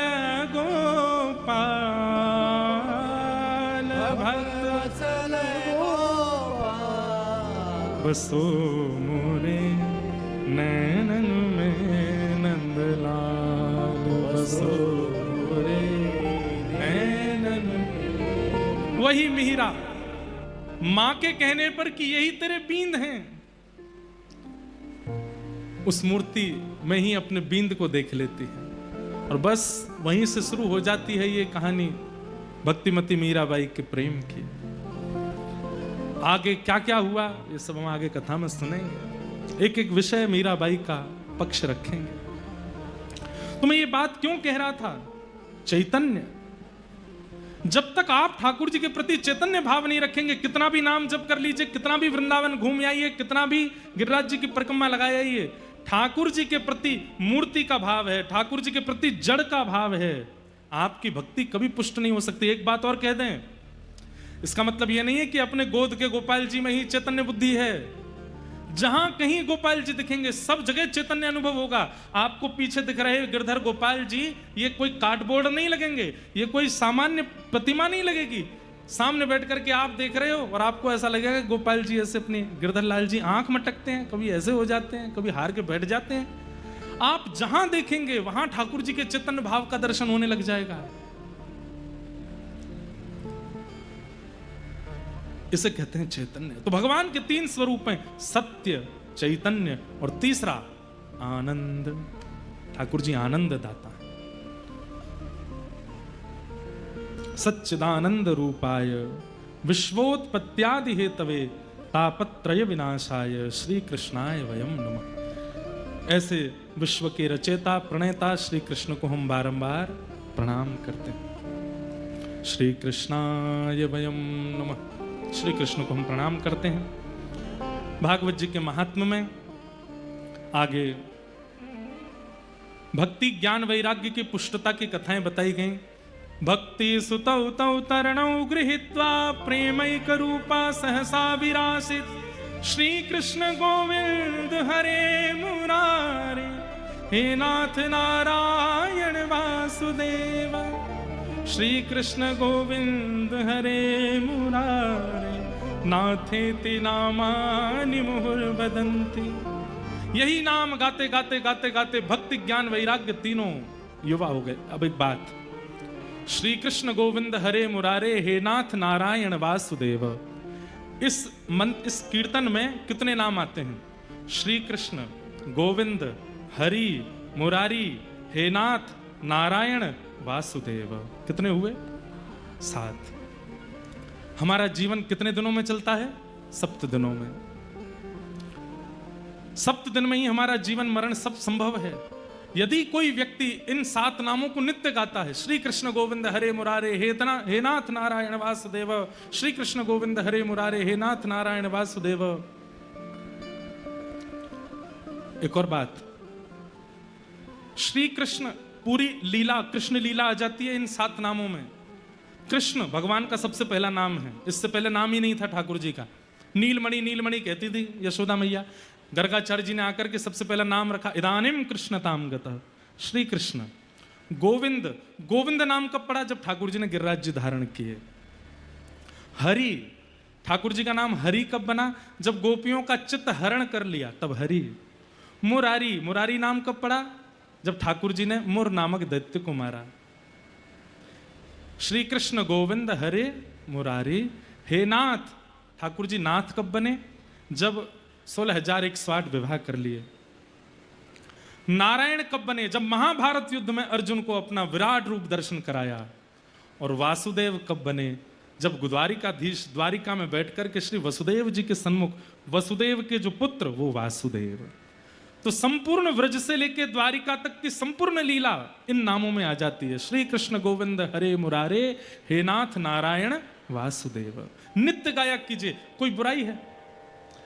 गोपाल, भक्त वत्सल गोपाल, बसो मोरे नैनन में नंदलाल, बसो मोरे नैनन में। वही मिहिरा मां के कहने पर कि यही तेरे बींद हैं, उस मूर्ति में ही अपने बींद को देख लेती है और बस वहीं से शुरू हो जाती है ये कहानी भक्तिमती मीराबाई के प्रेम की। आगे क्या क्या हुआ ये सब हम आगे कथा में सुनेंगे, एक एक विषय मीराबाई का पक्ष रखेंगे। तो मैं ये बात क्यों कह रहा था, चैतन्य, जब तक आप ठाकुर जी के प्रति चैतन्य भाव नहीं रखेंगे, कितना भी नाम जप कर लीजिए, कितना भी वृंदावन घूम आइए, कितना भी गिरिराज जी की परिक्रमा लगाए आइए, ठाकुर जी के प्रति मूर्ति का भाव है, ठाकुर जी के प्रति जड़ का भाव है, आपकी भक्ति कभी पुष्ट नहीं हो सकती। एक बात और कह दें, इसका मतलब यह नहीं है कि अपने गोद के गोपाल जी में ही चैतन्य बुद्धि है। जहां कहीं गोपाल जी दिखेंगे सब जगह चैतन्य अनुभव होगा। आपको पीछे दिख रहे गिरधर गोपाल जी, ये कोई कार्डबोर्ड नहीं लगेंगे, ये कोई सामान्य प्रतिमा नहीं लगेगी। सामने बैठ करके आप देख रहे हो और आपको ऐसा लगेगा कि गोपाल जी ऐसे अपने गिरधर लाल जी आंख मटकते हैं, कभी ऐसे हो जाते हैं, कभी हार के बैठ जाते हैं। आप जहां देखेंगे वहां ठाकुर जी के चैतन्य भाव का दर्शन होने लग जाएगा। इसे कहते हैं चैतन्य। तो भगवान के तीन स्वरूप हैं, सत्य, चैतन्य और तीसरा आनंद। ठाकुर जी आनंद दाता है। सच्चिदानंद रूपाय विश्वोत्पत्त्यादि हेतवे तापत्रय विनाशाय श्री कृष्णाय वयम नमः। ऐसे विश्व के रचयिता प्रणेता श्री कृष्ण को हम बारंबार प्रणाम करते हैं। श्री कृष्णाय वयम नमः। श्री कृष्ण को हम प्रणाम करते हैं। भागवत जी के महात्म्य में आगे भक्ति ज्ञान वैराग्य की पुष्टता की कथाएं बताई गई। भक्ति सुतौ तौ तरणौ गृहीत्वा प्रेमैक रूपा सहसा विरासित श्री कृष्ण गोविंद हरे मुरारे हे नाथ नारायण वासुदेव। श्री कृष्ण गोविंद हरे मुरारे नाथेति नामानि मुहुर्वदन्ति। यही नाम गाते गाते गाते गाते भक्ति ज्ञान वैराग्य तीनों युवा हो गए। अब एक बात, श्री कृष्ण गोविंद हरे मुरारे हे नाथ नारायण वासुदेव, इस कीर्तन में कितने नाम आते हैं? श्री कृष्ण गोविंद हरि मुरारी हे नाथ नारायण वासुदेव। कितने हुए? 7। हमारा जीवन कितने दिनों में चलता है? 7 दिनों में। 7 दिन में ही हमारा जीवन मरण सब संभव है। यदि कोई व्यक्ति इन 7 नामों को नित्य गाता है, श्री कृष्ण गोविंद हरे मुरारे हे नाथ नारायण वासुदेव, श्री कृष्ण गोविंद हरे मुरारे हे नाथ नारायण वासुदेव। एक और बात, श्री कृष्ण पूरी लीला, कृष्ण लीला आ जाती है इन 7 नामों में। कृष्ण भगवान का सबसे पहला नाम है, इससे पहले नाम ही नहीं था ठाकुर जी का। नीलमणि नीलमणि कहती थी यशोदा मैया। गर्गाचार्य जी ने आकर के सबसे पहला नाम रखा, इदानीम कृष्णताम गतः, श्री कृष्ण। गोविंद, गोविंद नाम कब पड़ा? जब ठाकुर जी ने गिरिराज जी धारण किए। हरि, ठाकुर जी का नाम हरि कब बना? जब गोपियों का चित्त हरण कर लिया, तब हरि। मुरारी, मुरारी नाम कब पड़ा? जब ठाकुर जी ने मुर नामक दैत्य को मारा। श्री कृष्ण गोविंद हरे मुरारी हे नाथ, ठाकुर जी नाथ कब बने? जब 16,108 विवाह कर लिए। नारायण कब बने? जब महाभारत युद्ध में अर्जुन को अपना विराट रूप दर्शन कराया। और वासुदेव कब बने? जब द्वारिकाधीश द्वारिका में बैठकर के श्री वसुदेव जी के सन्मुख, वसुदेव के जो पुत्र वो वासुदेव। तो संपूर्ण व्रज से लेकर द्वारिका तक की संपूर्ण लीला इन नामों में आ जाती है। श्री कृष्ण गोविंद हरे मुरारे, हे नाथ नारायण वासुदेव। नित्य गाया कीजिए, कोई बुराई है?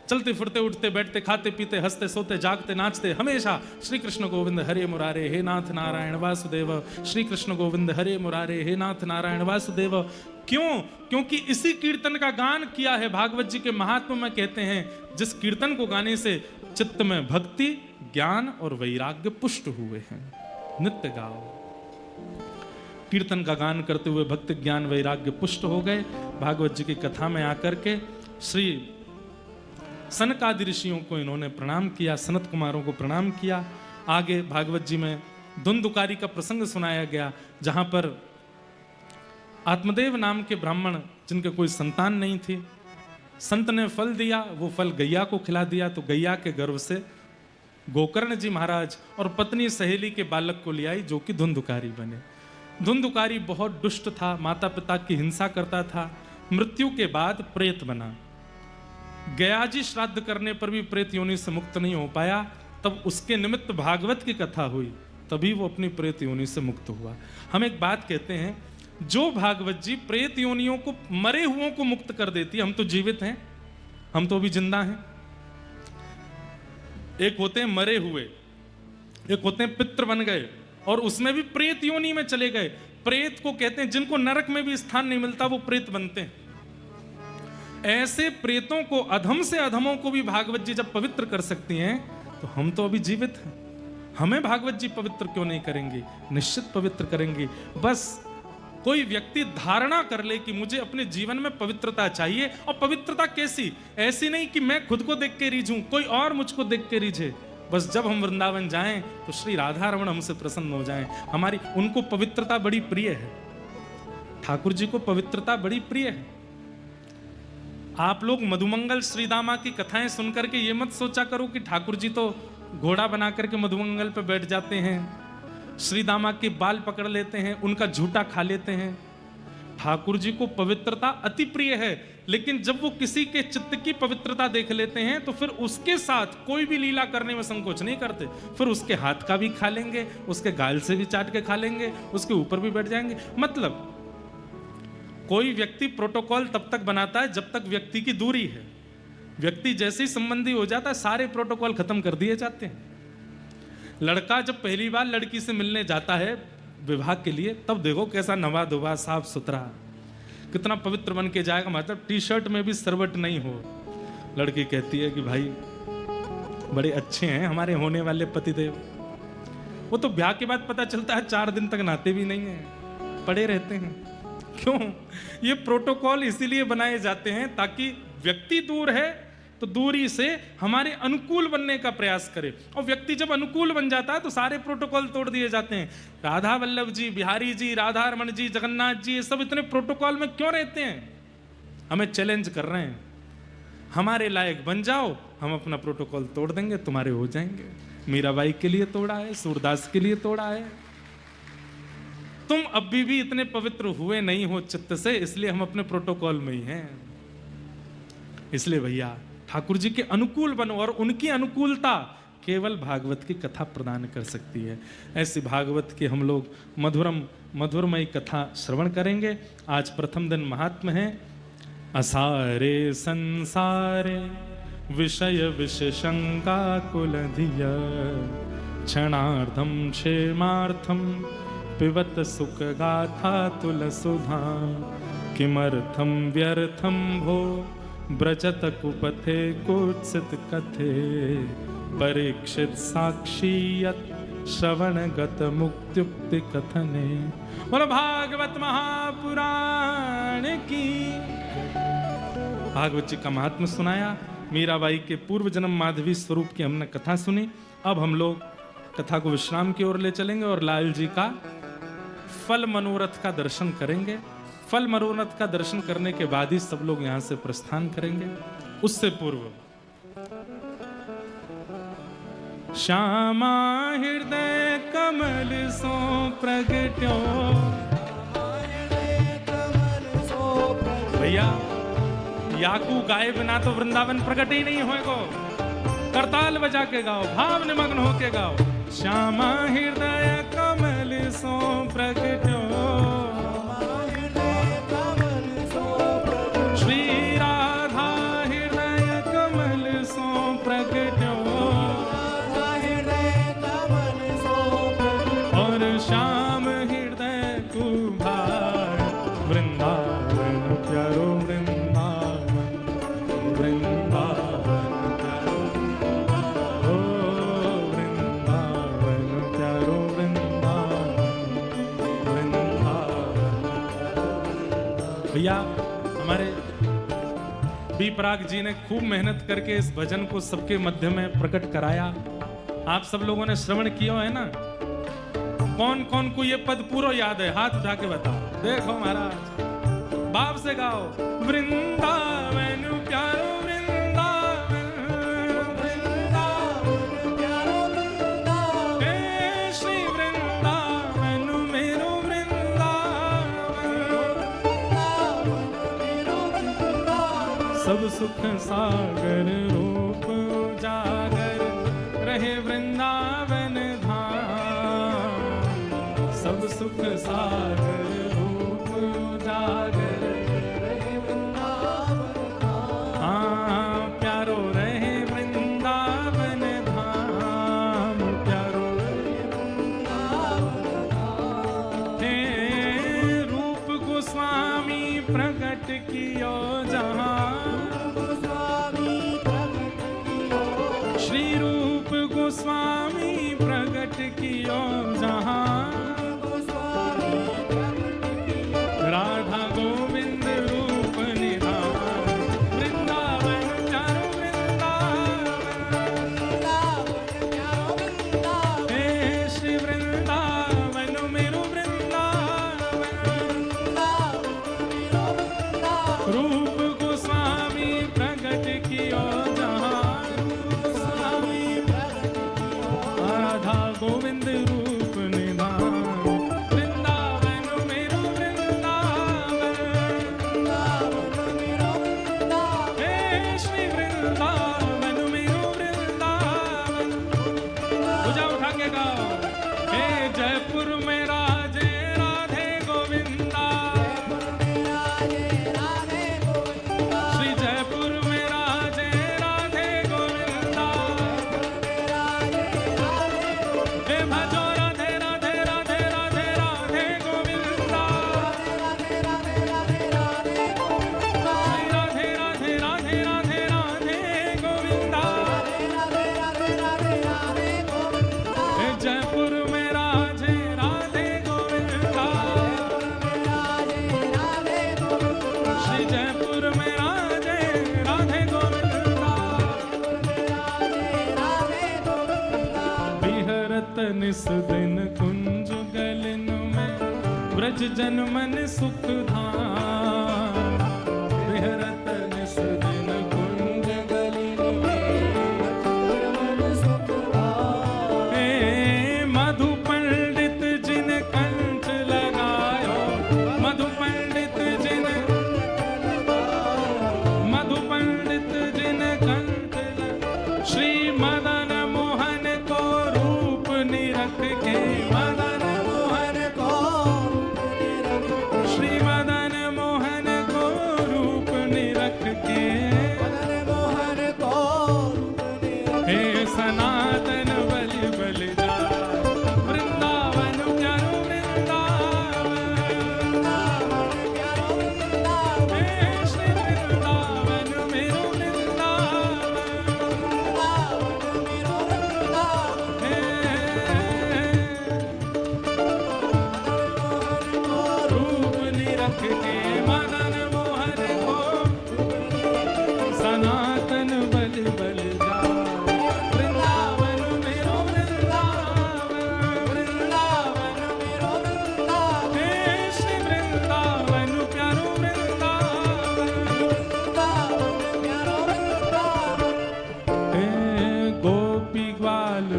चलते फिरते उठते बैठते खाते पीते हंसते सोते जागते नाचते हमेशा श्री कृष्ण गोविंद हरे मुरारे, हे नाथ नारायण वासुदेव। श्री कृष्ण गोविंद हरे मुरारे, हे नाथ नारायण वासुदेव। क्यों? क्योंकि इसी कीर्तन का गान किया है। भागवत जी के महात्म्य में कहते हैं, जिस कीर्तन को गाने से चित्त में भक्ति, ज्ञान और वैराग्य पुष्ट हुए हैं। नित्य गाओ। कीर्तन का गान करते हुए भक्ति, ज्ञान, वैराग्य पुष्ट हो गए। भागवत जी की कथा में आकर के श्री सनकादि ऋषियों को इन्होंने प्रणाम किया, सनत कुमारों को प्रणाम किया। आगे भागवत जी में धुंधुकारी का प्रसंग सुनाया गया, जहां पर आत्मदेव नाम के ब्राह्मण जिनके कोई संतान नहीं थी, संत ने फल दिया, वो फल गैया को खिला दिया, तो गैया के गर्भ से गोकर्ण जी महाराज और पत्नी सहेली के बालक को ले आई, जो कि धुंधुकारी बने। धुंधुकारी बहुत दुष्ट था, माता पिता की हिंसा करता था। मृत्यु के बाद प्रेत बना। गयाजी श्राद्ध करने पर भी प्रेत योनि से मुक्त नहीं हो पाया। तब उसके निमित्त भागवत की कथा हुई, तभी वो अपनी प्रेत योनि से मुक्त हुआ। हम एक बात कहते हैं, जो भागवत जी प्रेत योनियों को, मरे हुओं को मुक्त कर देती है। हम तो जीवित हैं, हम तो अभी जिंदा हैं। एक होते हैं मरे हुए, एक होते हैं पितृ बन गए, और उसमें भी प्रेत योनि में चले गए। प्रेत को कहते हैं जिनको नरक में भी स्थान नहीं मिलता, वो प्रेत बनते हैं। ऐसे प्रेतों को, अधम से अधमों को भी भागवत जी जब पवित्र कर सकती हैं, तो हम तो अभी जीवित हैं, हमें भागवत जी पवित्र क्यों नहीं करेंगे? निश्चित पवित्र करेंगे। बस कोई व्यक्ति धारणा कर ले कि मुझे अपने जीवन में पवित्रता चाहिए। और पवित्रता कैसी? ऐसी नहीं कि मैं खुद को देख के रीझूं, कोई और मुझको देख के रीझे। बस जब हम वृंदावन जाएं तो श्री राधा रमण हमसे प्रसन्न हो जाएं। हमारी, उनको पवित्रता बड़ी प्रिय है, ठाकुर जी को पवित्रता बड़ी प्रिय है। आप लोग मधुमंगल श्रीदामा की कथाएं सुनकर के ये मत सोचा करो कि ठाकुर जी तो घोड़ा बना करके मधुमंगल पे बैठ जाते हैं, श्रीदामा के बाल पकड़ लेते हैं, उनका झूठा खा लेते हैं। ठाकुर जी को पवित्रता अति प्रिय है, लेकिन जब वो किसी के चित्त की पवित्रता देख लेते हैं तो फिर उसके साथ कोई भी लीला करने में संकोच नहीं करते। फिर उसके हाथ का भी खा लेंगे, उसके गाल से भी चाट के खा लेंगे, उसके ऊपर भी बैठ जाएंगे। मतलब कोई व्यक्ति प्रोटोकॉल तब तक बनाता है जब तक व्यक्ति की दूरी है। व्यक्ति जैसे ही संबंधी हो जाता है, सारे प्रोटोकॉल खत्म कर दिए जाते हैं। लड़का जब पहली बार लड़की से मिलने जाता है विवाह के लिए, तब देखो कैसा नवा धोवा साफ सुथरा, कितना पवित्र बन के जाएगा। मतलब टी शर्ट में भी सरवट नहीं हो। लड़की कहती है कि भाई बड़े अच्छे हैं हमारे होने वाले पतिदेव। वो तो ब्याह के बाद पता चलता है 4 दिन तक नहाते भी नहीं है, पड़े रहते हैं। क्यों? ये प्रोटोकॉल इसीलिए बनाए जाते हैं ताकि व्यक्ति दूर है तो दूरी से हमारे अनुकूल बनने का प्रयास करे। और व्यक्ति जब अनुकूल बन जाता है तो सारे प्रोटोकॉल तोड़ दिए जाते हैं। राधा वल्लभ जी, बिहारी जी, राधा रमण जी, जगन्नाथ जी, ये सब इतने प्रोटोकॉल में क्यों रहते हैं? हमें चैलेंज कर रहे हैं, हमारे लायक बन जाओ, हम अपना प्रोटोकॉल तोड़ देंगे, तुम्हारे हो जाएंगे। मीराबाई के लिए तोड़ा है, सूरदास के लिए तोड़ा है। तुम अभी भी इतने पवित्र हुए नहीं हो चित्त से, इसलिए हम अपने प्रोटोकॉल में ही हैं। इसलिए भैया ठाकुर जी के अनुकूल बनो, और उनकी अनुकूलता केवल भागवत की कथा प्रदान कर सकती है। ऐसी भागवत की हम लोग मधुरमयी कथा श्रवण करेंगे। आज प्रथम दिन महात्म है। असारे संसारे विषय विषशंका कुलधिया, क्षणार्धम क्षेमार्थम पिबत सुख गाथा तुलसुधा, किमर्थम व्यर्थम भो ब्रजत कुपथे कुत्सित कथे, परीक्षित साक्षीयत श्रवण गत मुक्त्युक्ति कथने। बोलो भागवत महापुराण की। भागवत जी का महात्म्य सुनाया, मीराबाई के पूर्व जन्म माधवी स्वरूप की हमने कथा सुनी। अब हम लोग कथा को विश्राम की ओर ले चलेंगे और लाल जी का फल मनोरथ का दर्शन करेंगे। फल मनोरथ का दर्शन करने के बाद ही सब लोग यहां से प्रस्थान करेंगे। उससे पूर्व श्यामा हृदय कमल सो प्रगट्यो। भैया याकू गाए बिना तो वृंदावन प्रकट ही नहीं होएगो। करताल बजा के गाओ, भाव निमग्न होके गाओ। श्यामा हृदय कमल सो प्रगट्यो, श्री राधा हृदय कमल सो प्रगट्यो, और श्याम हृदय कुभार वृंदावन प्यारो वृंदावन, वृंदावन प्यारो, ओ वृंदावन प्यारो वृंदावन, वृंदावन। भैया हमारे बी पराग जी ने खूब मेहनत करके इस भजन को सबके मध्य में प्रकट कराया। आप सब लोगों ने श्रवण किया है ना? कौन कौन को ये पद पूरा याद है? हाथ उठा के बताओ। देखो महाराज, बाप से गाओ। वृंदावन प्यारो वृंदावन, वृंदावन प्यारो वृंदावन, हे श्री वृंदावन मेरो वृंदावन, सब सुख सागर रूप उजागर रहे वृंदावन धाम, सब सुख सागर रूप उजागर रहे वृंदावन धाम। हाँ प्यारो रहे वृंदावन धाम, प्यारो रहे वृंदावन धाम। हे रूप गोस्वामी प्रकट कियो जहाँ, श्री रूप गोस्वामी प्रकट कियो जहाँ, राधा गोविंद रूप निधान, वृंदावन चारो वृंदावन, हे श्री वृंदावन मेरो वृंदावन, रूप गोस्वामी प्रकट कियो जहाँ, राधा गोविंद रूप निधान, वृंदावन मेरो वृंदावन, हे श्री वृंदावन मेरो वृंदावन। भुजा उठा के गाओ। हे जयपुर में राजे राधे गोविंदा, श्री जयपुर में राजे राधे गोविंदा, हे भजो राधे राधे राधे राधे राधे गोविंदा, श्री राधे राधे राधे राधे राधे गोविंदा, हे जयपुर में राधे राधे गोविंदा, श्री जयपुर में राधे राधे गोविंदा, विहरत निस दिन कुंज गलिन में, ब्रज जन मन सुख धाम, विहरत निस दिन कुंज गलिन में, हे मधु पंडित जिन कंठ लगायो, मधु पंडित जिन, मधु पंडित जिन कंठ लगायो, श्री मदन मोहन को रूप निरख के, मदन मोहन को, श्री मदन मोहन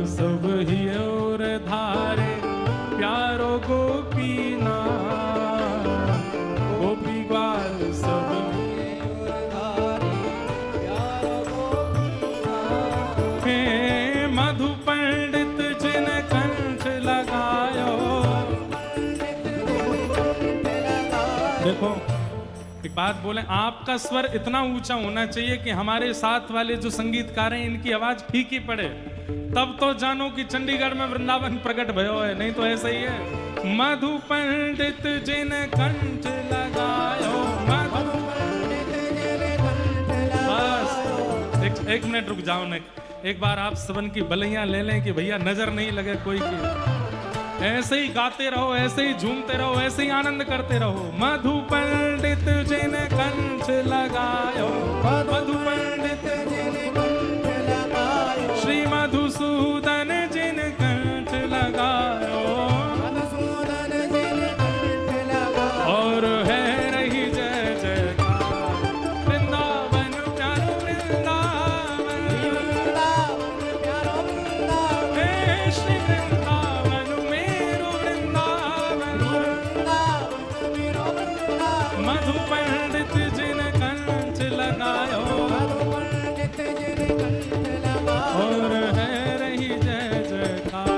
सब ही और धारे प्यारो गोपीना गोपी ग्वाल सब हे मधु पंडित जिन कंठ लगायो। देखो एक बात बोले, आपका स्वर इतना ऊंचा होना चाहिए कि हमारे साथ वाले जो संगीतकार हैं इनकी आवाज फीकी पड़े, तब तो जानो कि चंडीगढ़ में वृंदावन प्रकट भयो है, नहीं तो ऐसा ही है। मधु पंडित जिन कंठ लगायो, मधु पंडित जिन कंठ लगायो। बस एक मिनट रुक जाओ न, एक बार आप सबन की बलैया ले लें कि भैया नजर नहीं लगे कोई की। ऐसे ही गाते रहो, ऐसे ही झूमते रहो, ऐसे ही आनंद करते रहो। मधु पंडित जिन कंठ लगायो, मधु पंडित जिन कंठ लगायो, श्री मधुसूदन जिन कंठ लगायो, मधुसूदन जिन कंठ लगायो। और है रही जय जयकार वृंदावन प्यारो वृंदावन, वृंदावन प्यारो वृंदावन, हे श्री वृंदावन मेरो वृंदावन, वृंदावन मेरो वृंदावन। मधु पंडित जिन कंठ लगायो, मधु पंडित जिन कंठ लगायो, और है रही जय जयकार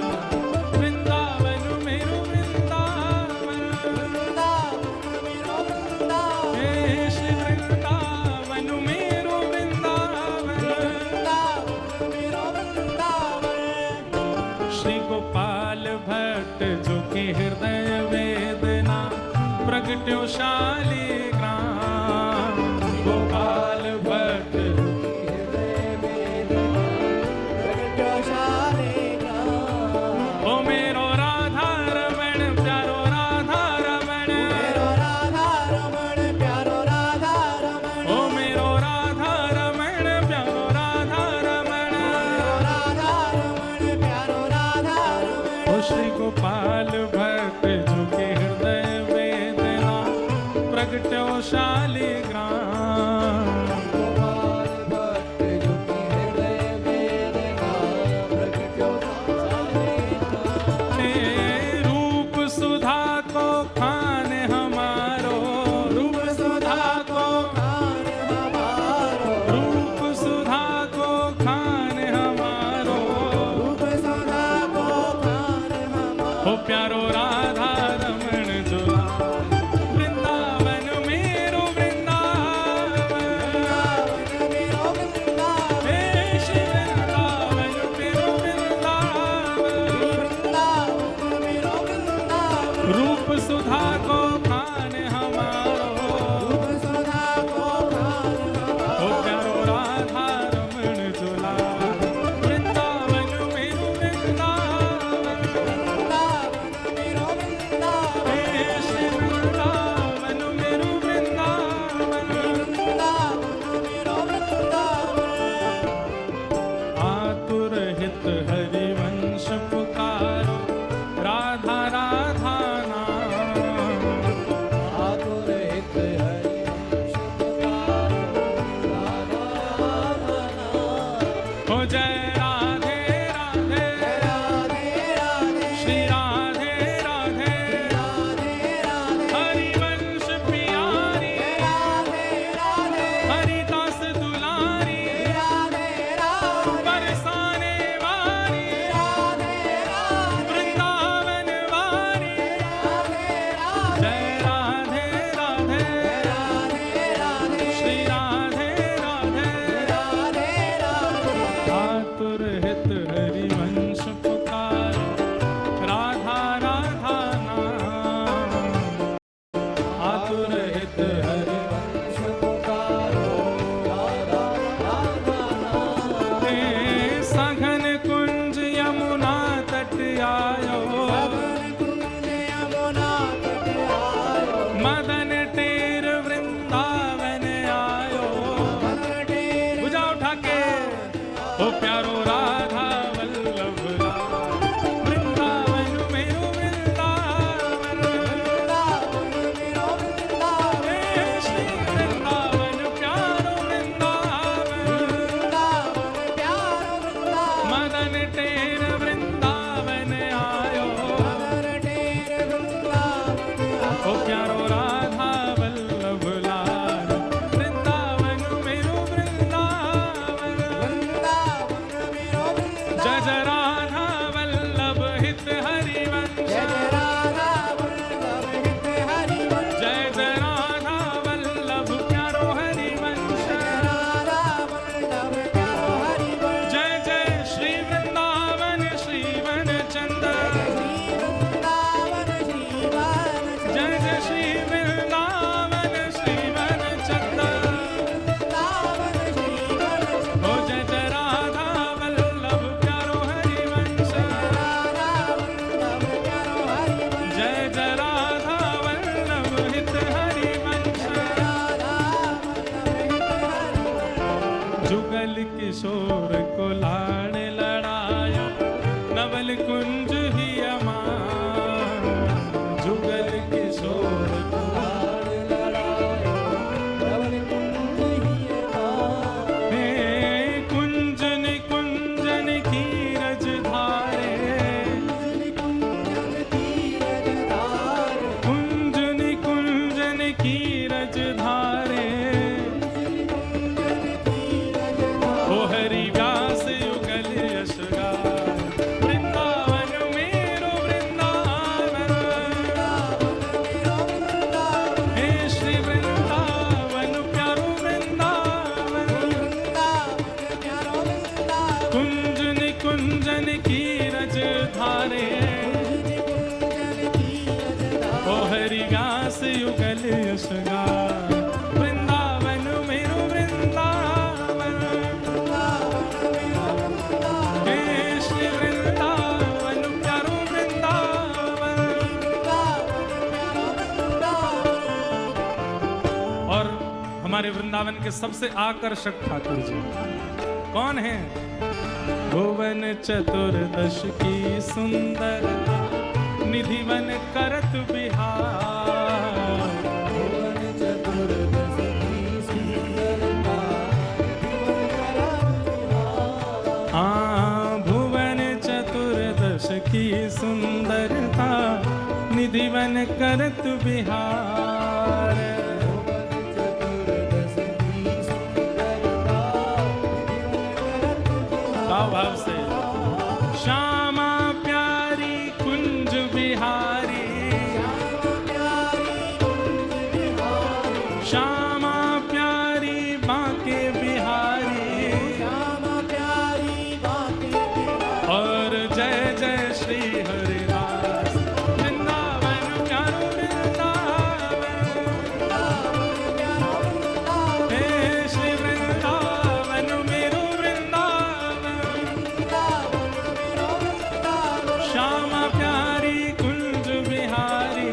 वृंदावन मेरो वृंदावन, वृंदावन मेरो वृंदावन, हे श्री वृंदावन मेरो वृंदावन, वृंदावन मेरो वृंदावन। श्री गोपाल भट्ट जो कि हृदय वेदना प्रगट्यो शालिग्राम, गोपाल भट्ट ओ मेरो राधा रमण प्यारो राधा रमण, मेरो राधा रमण प्यारो राधा रमण, ओ मेरो राधा रमण प्यारो राधा रमण, मेरो राधा रमण प्यारो राधा रमण। ओ श्री गोपाल भट्ट जो कि हृदय वेदना प्रगट्यो शालिग्राम, गोपाल भट्ट जो कि हृदय वेदना प्रगट्यो शालिग्राम। रूप सुधा को खान हमारो, रूप सुधा को खान हमारो, रूप सुधा को खान हमारो, रूप सुधा को खान हमारो। ओ प्यारो राधा रमण जुला वृंदावन मेरो वृंदावन, वृंदावन मेरो वृंदावन, हे श्री वृंदावन मेरो वृंदावन, वृंदावन मेरो वृंदावन। रूप सुधा को खान हमारो, रूप सुधा को खान हमारो। ओ प्यारो राधा रमण जुला वृंदावन मेरो वृंदावन, वृंदावन मेरो वृंदावन, हे श्री वृंदावन मेरो वृंदावन, वृंदावन मेरो वृंदावन। आतुर हित हरिवंश पुकारो, राधा राधा नाम, आतुर हित हरिवंश पुकारो, राधा राधा नाम। ओ जय राधे राधे, राधे राधे, श्री राधे राधे, राधे राधे, हरिवंश प्यारी, राधे राधे, हरिदास दुलारी, राधे राधे, बरसाने वाली, राधे राधे, वृंदावन वाली, राधे राधे, जय राधे राधे, राधे राधे, श्री राधे राधे, राधे राधे। आतुर हित हरिवंश पुकारो, राधा राधा नाम, आतुर हित हरिवंश पुकारो, राधा राधा नाम। हे सघन कुंज यमुना तट आयो, सघन कुंज यमुना तट आयो, मदन टेर वृंदावन आयो, मदन टेर बुझा उठा के। ओ प्यारो राधा वल्लभ लाल, वृंदावन मेरो वृंदावन, वृंदावन मेरो वृंदावन, हे श्री वृंदावन प्यारो वृंदावन, वृंदावन प्यारो वृंदावन। मदन टेर जय जय राधा वल्लभ हित हरिवंश जय जय राधा वल्लभ हित हरिवंश जय जय राधा वल्लभ प्यारो हरिवंश राधा वल्लभ प्यारो हरिवंश जय जय श्री वृंदावन श्रीवन चंद्र श्री वृंदावन श्रीवन जय जय श्री वृंदावन श्रीवन चंद्र वृंदावन श्रीवन ओ जय जय राधा वल्लभ प्यारो हरिवंश राधा वल्लभ प्यारो हरिवंश जय जय राधा वल्लभ हित हरिवंश राधा वल्लभ हित हरिवंश जुगल किशोर को लाड़ लड़ाया नवल कुंज ही अमान जुगल किशोर को हे कुंजन कुंजन की रज धारे कुंजन कुंजन की रज धारे ओ हरि व्यास युगल यशगार वृंदावन मेरो वृंदावन हे श्री वृंदावन प्यारो वृंदावन कुंजन कुंजन की रज धारे ओ हरि व्यास युगल यशगार वृंदावन मेरो वृंदावन हे श्री वृंदावन प्यारो वृंदावन और हमारे वृंदावन के सबसे आकर्षक ठाकुर जी कौन है भुवन चतुर्दश की सुंदरता निधिवन करत बिहार भुवन चतुर्दश की सुंदरता निधिवन करत बिहार भाव से श्यामा प्यारी कुंज बिहारी श्यामा प्यारी बांके बिहारी और जय जय श्री हरिदास वृंदावन प्यारो वृंदावन हे श्री वृंदावन मेरो वृंदावन श्यामा प्यारी कुंज बिहारी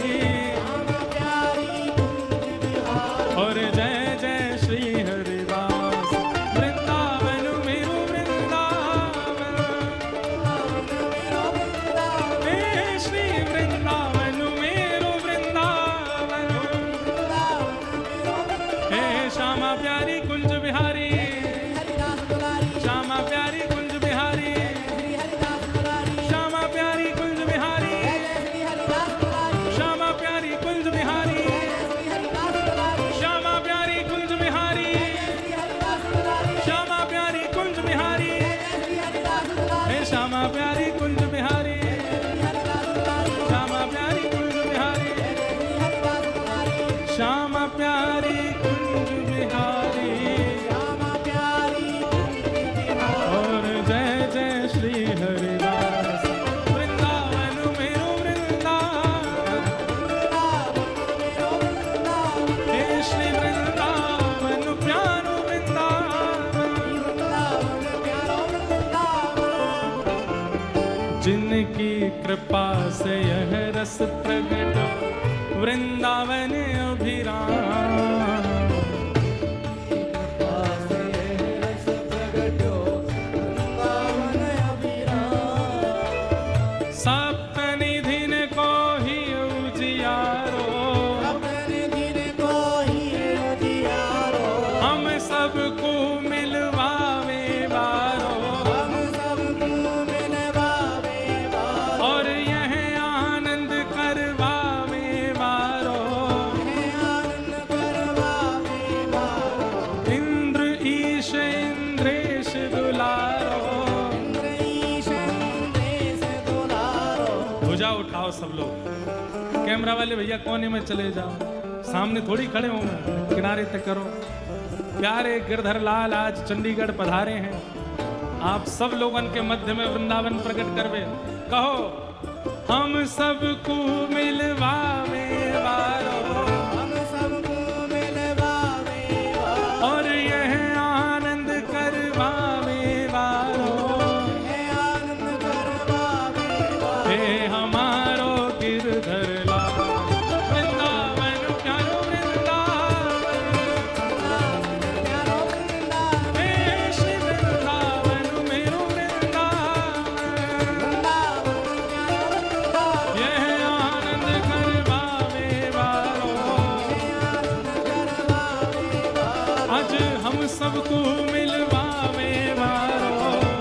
और जय जय श्री हरिदास वृंदावन मेरो वृंदावन हे श्री वृंदावन मेरो वृंदावन हे श्यामा प्यारी कुंज बिहारी श्यामा प्यारी कुंज बिहारी श्यामा प्यारी कुंज बिहारी श्यामा प्यारी कुंज बिहारी श्यामा प्यारी कुंज बिहारी श्यामा प्यारी कुंज बिहारी हे श्यामा प्यारी कुंज बिहारी श्यामा प्यारी कुंज बिहारी श्यामा प्यारी कुंज बिहारी और जय जय श्री हरिदास वृंदावन मेरो वृंदावन हे श्री वृंदावन प्यारो वृंदावन जिनकी कृपा से यह रस प्रगट वृंदावन अभिराम सप्तनिधिन को ही उजियारो हम सबको मिलवावे बारो और यह आनंद करवावे बारो ध्वजा उठाओ सब लोग। कैमरा वाले भैया कोने में चले जाओ, सामने थोड़ी खड़े हो, मैं किनारे तक करो। प्यारे गिरधर लाल आज चंडीगढ़ पधारे हैं, आप सब लोगन के मध्य में वृंदावन प्रकट करवे। कहो हम सबको मिलवावे वालो, हम सबको मिलवावे वालो, और यह आनंद करवावे वालो, है आनंद करवावे वालो। हे हमारो गिरधर लाल। वृंदावन प्यारो वृंदावन, प्यारो वृंदावन, हे श्री वृंदावन मेरो वृंदावन, वृंदावन प्यारो वृंदावन, यह आनंद करवावे वालो, करवावे वालो। आज हम सबको मिलवावे वालो,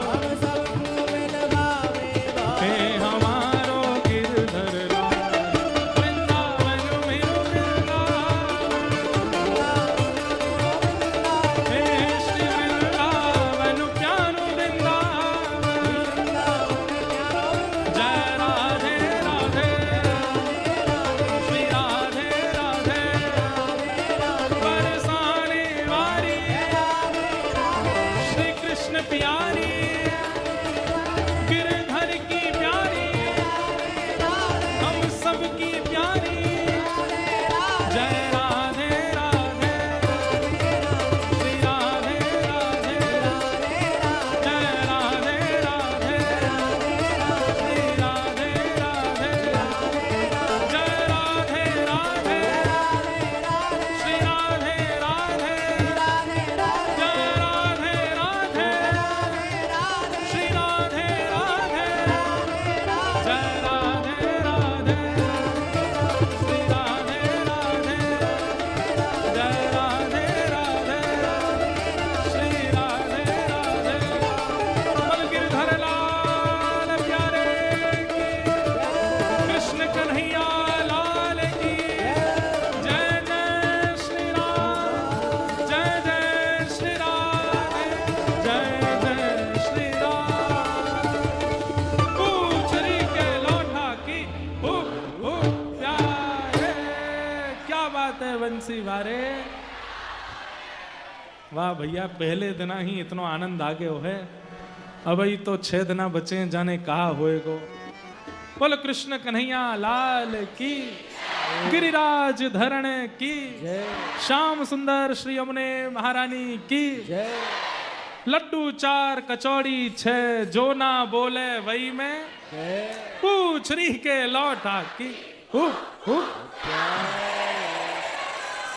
हम सबको मिलवावे वालो, हे हमारो गिरधर लाल। वृंदावन मेरो वृंदावन, हे श्री वृंदावन प्यारो वृंदावन। जय राधे राधे, श्री राधे राधे, बरसाने वाली श्री कृष्ण प्यारी, गिरधर की प्यारी, हम सबकी प्यारी। जय राधे राधे, श्री राधे राधे, जय राधे राधे, श्री राधे राधे, जय राधे राधे, श्री राधे राधे, जय राधे राधे, श्री राधे राधे, जय राधे राधे, श्री राधे राधे, जय राधे राधे, श्री राधे राधे। बोल गिरधर लाल प्यारे की, कृष्ण कन्हैया लाल की। जय जय श्री राम, जय जय श्री राधे, जय जय श्री राम। पूछरी के लौटा की प्यारे, क्या बात है बंसी वारे। वाह भैया, पहले दिन ही इतना आनंद आ गयो है, अब ही तो 6 दिन बचे हैं, जाने कहा होएगो। बोलो कृष्ण कन्हैया लाल की, गिरिराज धरण की, जय श्याम सुंदर श्री यमुने महारानी की। जय लड्डू 4 कचौड़ी 6, जो ना बोले वही में जय पूछरी के लौटा की। प्यारे